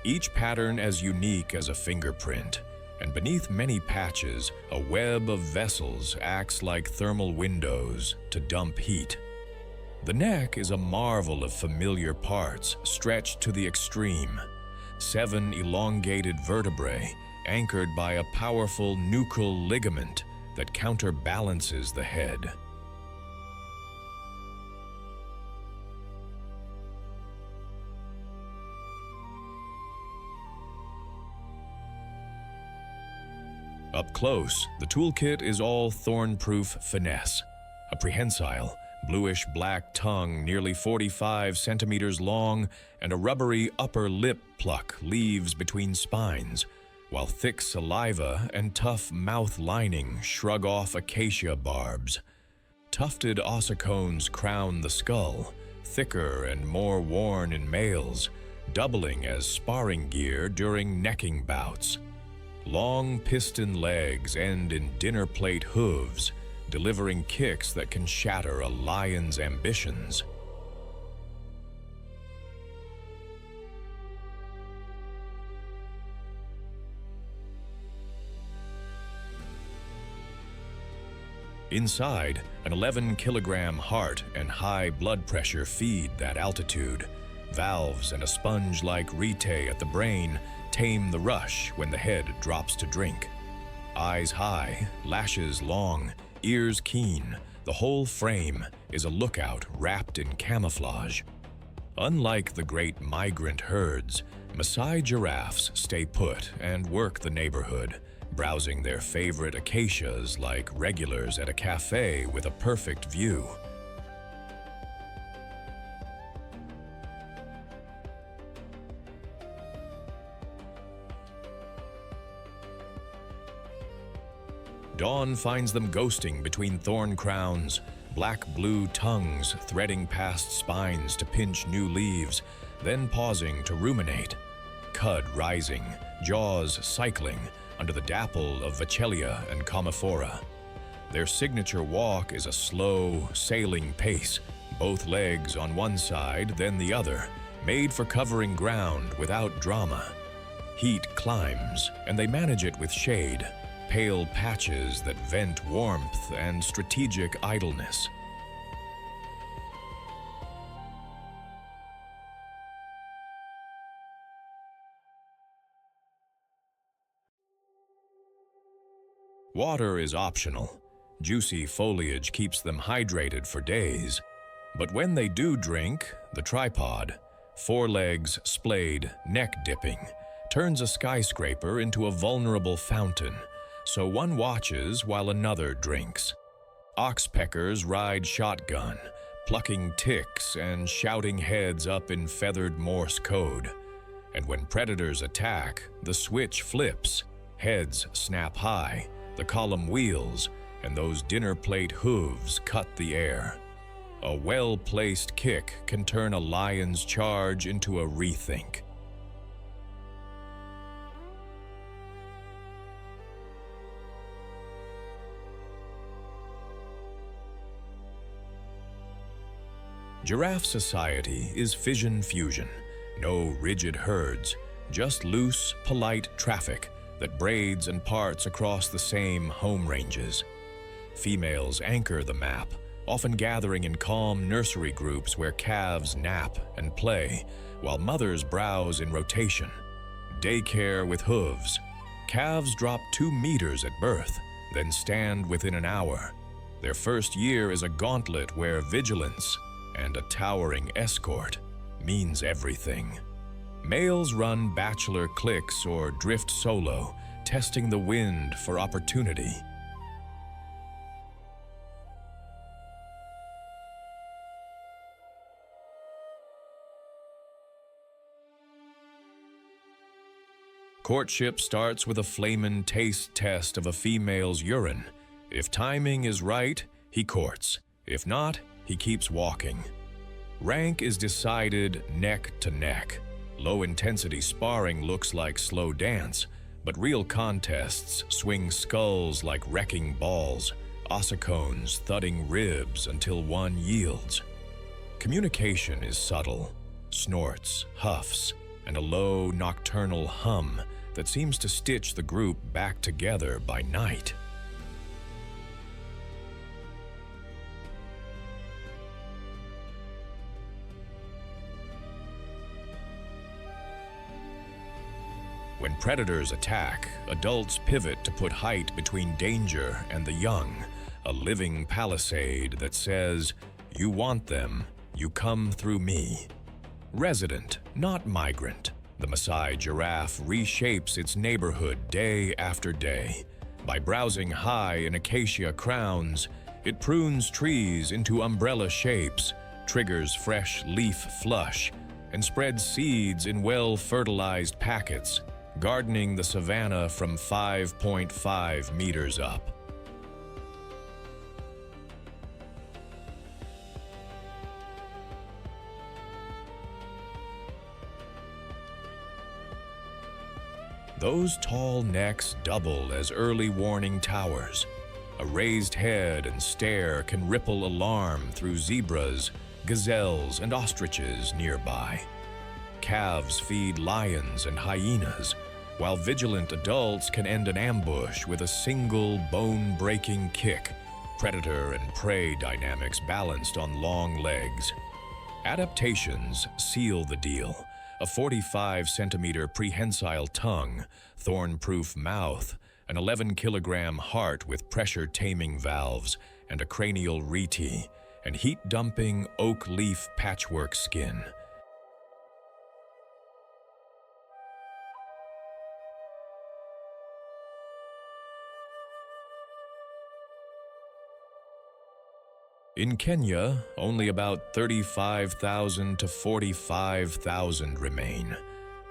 A: each pattern as unique as a fingerprint, and beneath many patches, a web of vessels acts like thermal windows to dump heat. The neck is a marvel of familiar parts stretched to the extreme, 7 elongated vertebrae anchored by a powerful nuchal ligament that counterbalances the head. Up close, the toolkit is all thorn-proof finesse. A prehensile, bluish-black tongue nearly 45 centimeters long and a rubbery upper lip pluck leaves between spines, while thick saliva and tough mouth lining shrug off acacia barbs. Tufted ossicones crown the skull, thicker and more worn in males, doubling as sparring gear during necking bouts. Long piston legs end in dinner plate hooves, delivering kicks that can shatter a lion's ambitions. Inside, an 11-kilogram heart and high blood pressure feed that altitude. Valves and a sponge-like rete at the brain tame the rush when the head drops to drink. Eyes high, lashes long, ears keen, the whole frame is a lookout wrapped in camouflage. Unlike the great migrant herds, Maasai giraffes stay put and work the neighborhood, browsing their favorite acacias like regulars at a cafe with a perfect view. Dawn finds them ghosting between thorn crowns, black-blue tongues threading past spines to pinch new leaves, then pausing to ruminate. Cud rising, jaws cycling under the dapple of Vachelia and Commiphora. Their signature walk is a slow, sailing pace, both legs on one side, then the other, made for covering ground without drama. Heat climbs, and they manage it with shade, pale patches that vent warmth and strategic idleness. Water is optional. Juicy foliage keeps them hydrated for days. But when they do drink, the tripod, forelegs splayed, neck dipping, turns a skyscraper into a vulnerable fountain, so one watches while another drinks. Oxpeckers ride shotgun, plucking ticks and shouting heads up in feathered Morse code. And when predators attack, the switch flips, heads snap high, the column wheels, and those dinner plate hooves cut the air. A well-placed kick can turn a lion's charge into a rethink. Giraffe society is fission-fusion. No rigid herds, just loose, polite traffic that braids and parts across the same home ranges. Females anchor the map, often gathering in calm nursery groups where calves nap and play, while mothers browse in rotation. Daycare with hooves. Calves drop 2 meters at birth, then stand within an hour. Their first year is a gauntlet where vigilance and a towering escort means everything. Males run bachelor cliques or drift solo, testing the wind for opportunity. Courtship starts with a flamin' taste test of a female's urine. If timing is right, he courts. If not, he keeps walking. Rank is decided neck to neck. Low-intensity sparring looks like slow dance, but real contests swing skulls like wrecking balls, ossicones thudding ribs until one yields. Communication is subtle, snorts, huffs, and a low nocturnal hum that seems to stitch the group back together by night. When predators attack, adults pivot to put height between danger and the young, a living palisade that says, "You want them, you come through me." Resident, not migrant, the Maasai giraffe reshapes its neighborhood day after day, By browsing high in acacia crowns, it prunes trees into umbrella shapes, triggers fresh leaf flush, and spreads seeds in well-fertilized packets, gardening the savannah from 5.5 meters up. Those tall necks double as early warning towers. A raised head and stare can ripple alarm through zebras, gazelles, and ostriches nearby. Calves feed lions and hyenas, while vigilant adults can end an ambush with a single bone-breaking kick, predator and prey dynamics balanced on long legs. Adaptations seal the deal. A 45-centimeter prehensile tongue, thorn-proof mouth, an 11-kilogram heart with pressure-taming valves, and a cranial reti, and heat-dumping oak leaf patchwork skin. In Kenya, only about 35,000 to 45,000 remain,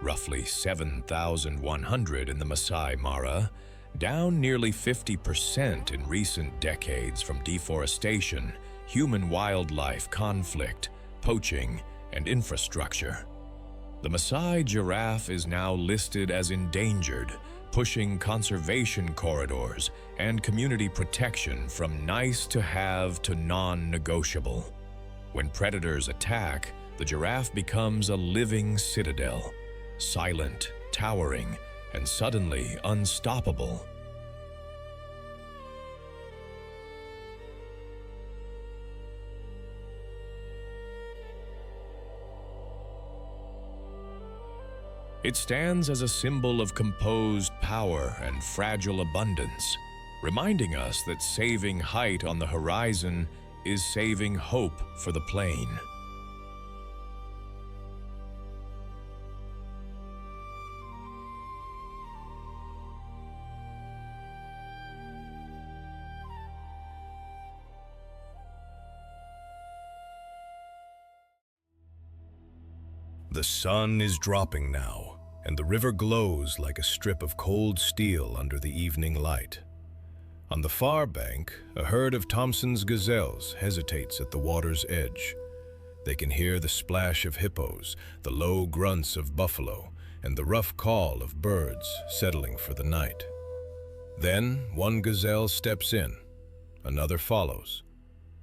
A: roughly 7,100 in the Masai Mara, down nearly 50% in recent decades from deforestation, human-wildlife conflict, poaching, and infrastructure. The Masai giraffe is now listed as endangered, pushing conservation corridors and community protection from nice to have to non-negotiable. When predators attack, the giraffe becomes a living citadel, silent, towering, and suddenly unstoppable. It stands as a symbol of composed power and fragile abundance, reminding us that saving height on the horizon is saving hope for the plain.
B: The sun is dropping now, and the river glows like a strip of cold steel under the evening light. On the far bank, a herd of Thompson's gazelles hesitates at the water's edge. They can hear the splash of hippos, the low grunts of buffalo, and the rough call of birds settling for the night. Then one gazelle steps in, another follows.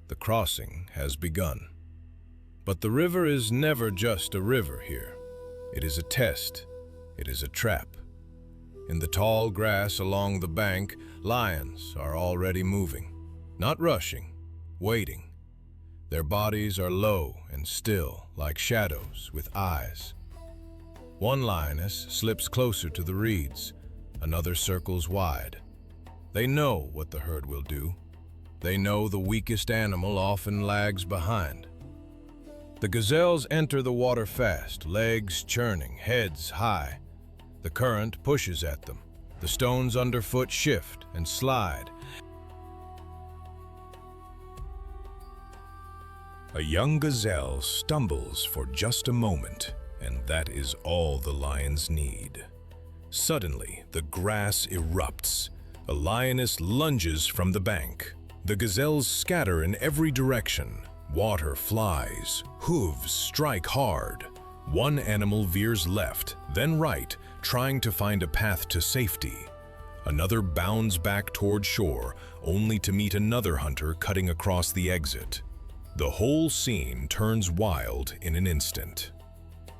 B: The crossing has begun. But the river is never just a river here. It is a test. It is a trap. In the tall grass along the bank, lions are already moving, not rushing, waiting. Their bodies are low and still, like shadows with eyes. One lioness slips closer to the reeds, another circles wide. They know what the herd will do. They know the weakest animal often lags behind. The gazelles enter the water fast, legs churning, heads high. The current pushes at them. The stones underfoot shift and slide. A young gazelle stumbles for just a moment, and that is all the lions need. Suddenly, the grass erupts. A lioness lunges from the bank. The gazelles scatter in every direction. Water flies, hooves strike hard. One animal veers left, then right, trying to find a path to safety. Another bounds back toward shore, only to meet another hunter cutting across the exit. The whole scene turns wild in an instant.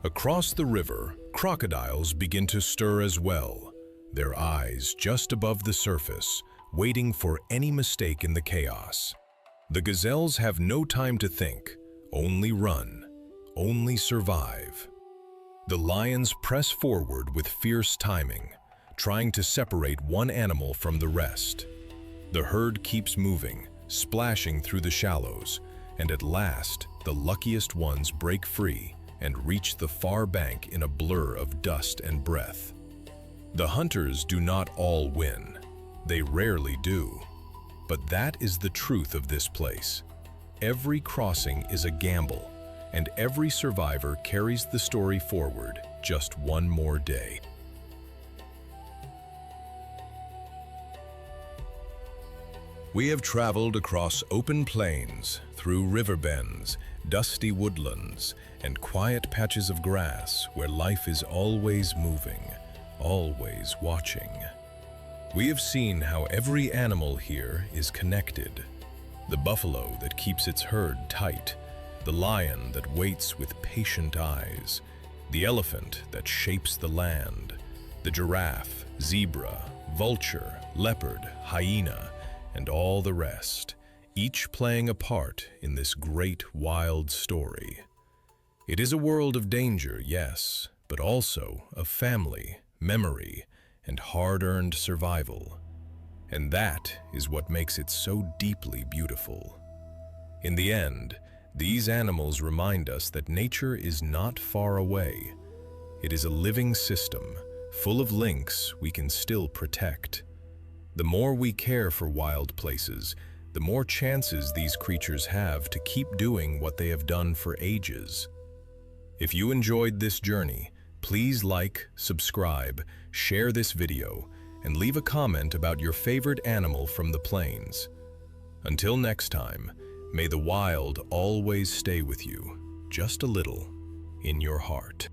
B: Across the river, crocodiles begin to stir as well, their eyes just above the surface, waiting for any mistake in the chaos. The gazelles have no time to think, only run, only survive. The lions press forward with fierce timing, trying to separate one animal from the rest. The herd keeps moving, splashing through the shallows, and at last, the luckiest ones break free and reach the far bank in a blur of dust and breath. The hunters do not all win. They rarely do. But that is the truth of this place. Every crossing is a gamble, and every survivor carries the story forward just one more day. We have traveled across open plains, through river bends, dusty woodlands, and quiet patches of grass where life is always moving, always watching. We have seen how every animal here is connected. The buffalo that keeps its herd tight, the lion that waits with patient eyes, the elephant that shapes the land, the giraffe, zebra, vulture, leopard, hyena, and all the rest, each playing a part in this great wild story. It is a world of danger, yes, but also of family, memory, and hard-earned survival. And that is what makes it so deeply beautiful. In the end, these animals remind us that nature is not far away. It is a living system, full of links we can still protect. The more we care for wild places, the more chances these creatures have to keep doing what they have done for ages. If you enjoyed this journey, please like, subscribe, share this video, and leave a comment about your favorite animal from the plains. Until next time, may the wild always stay with you, just a little, in your heart.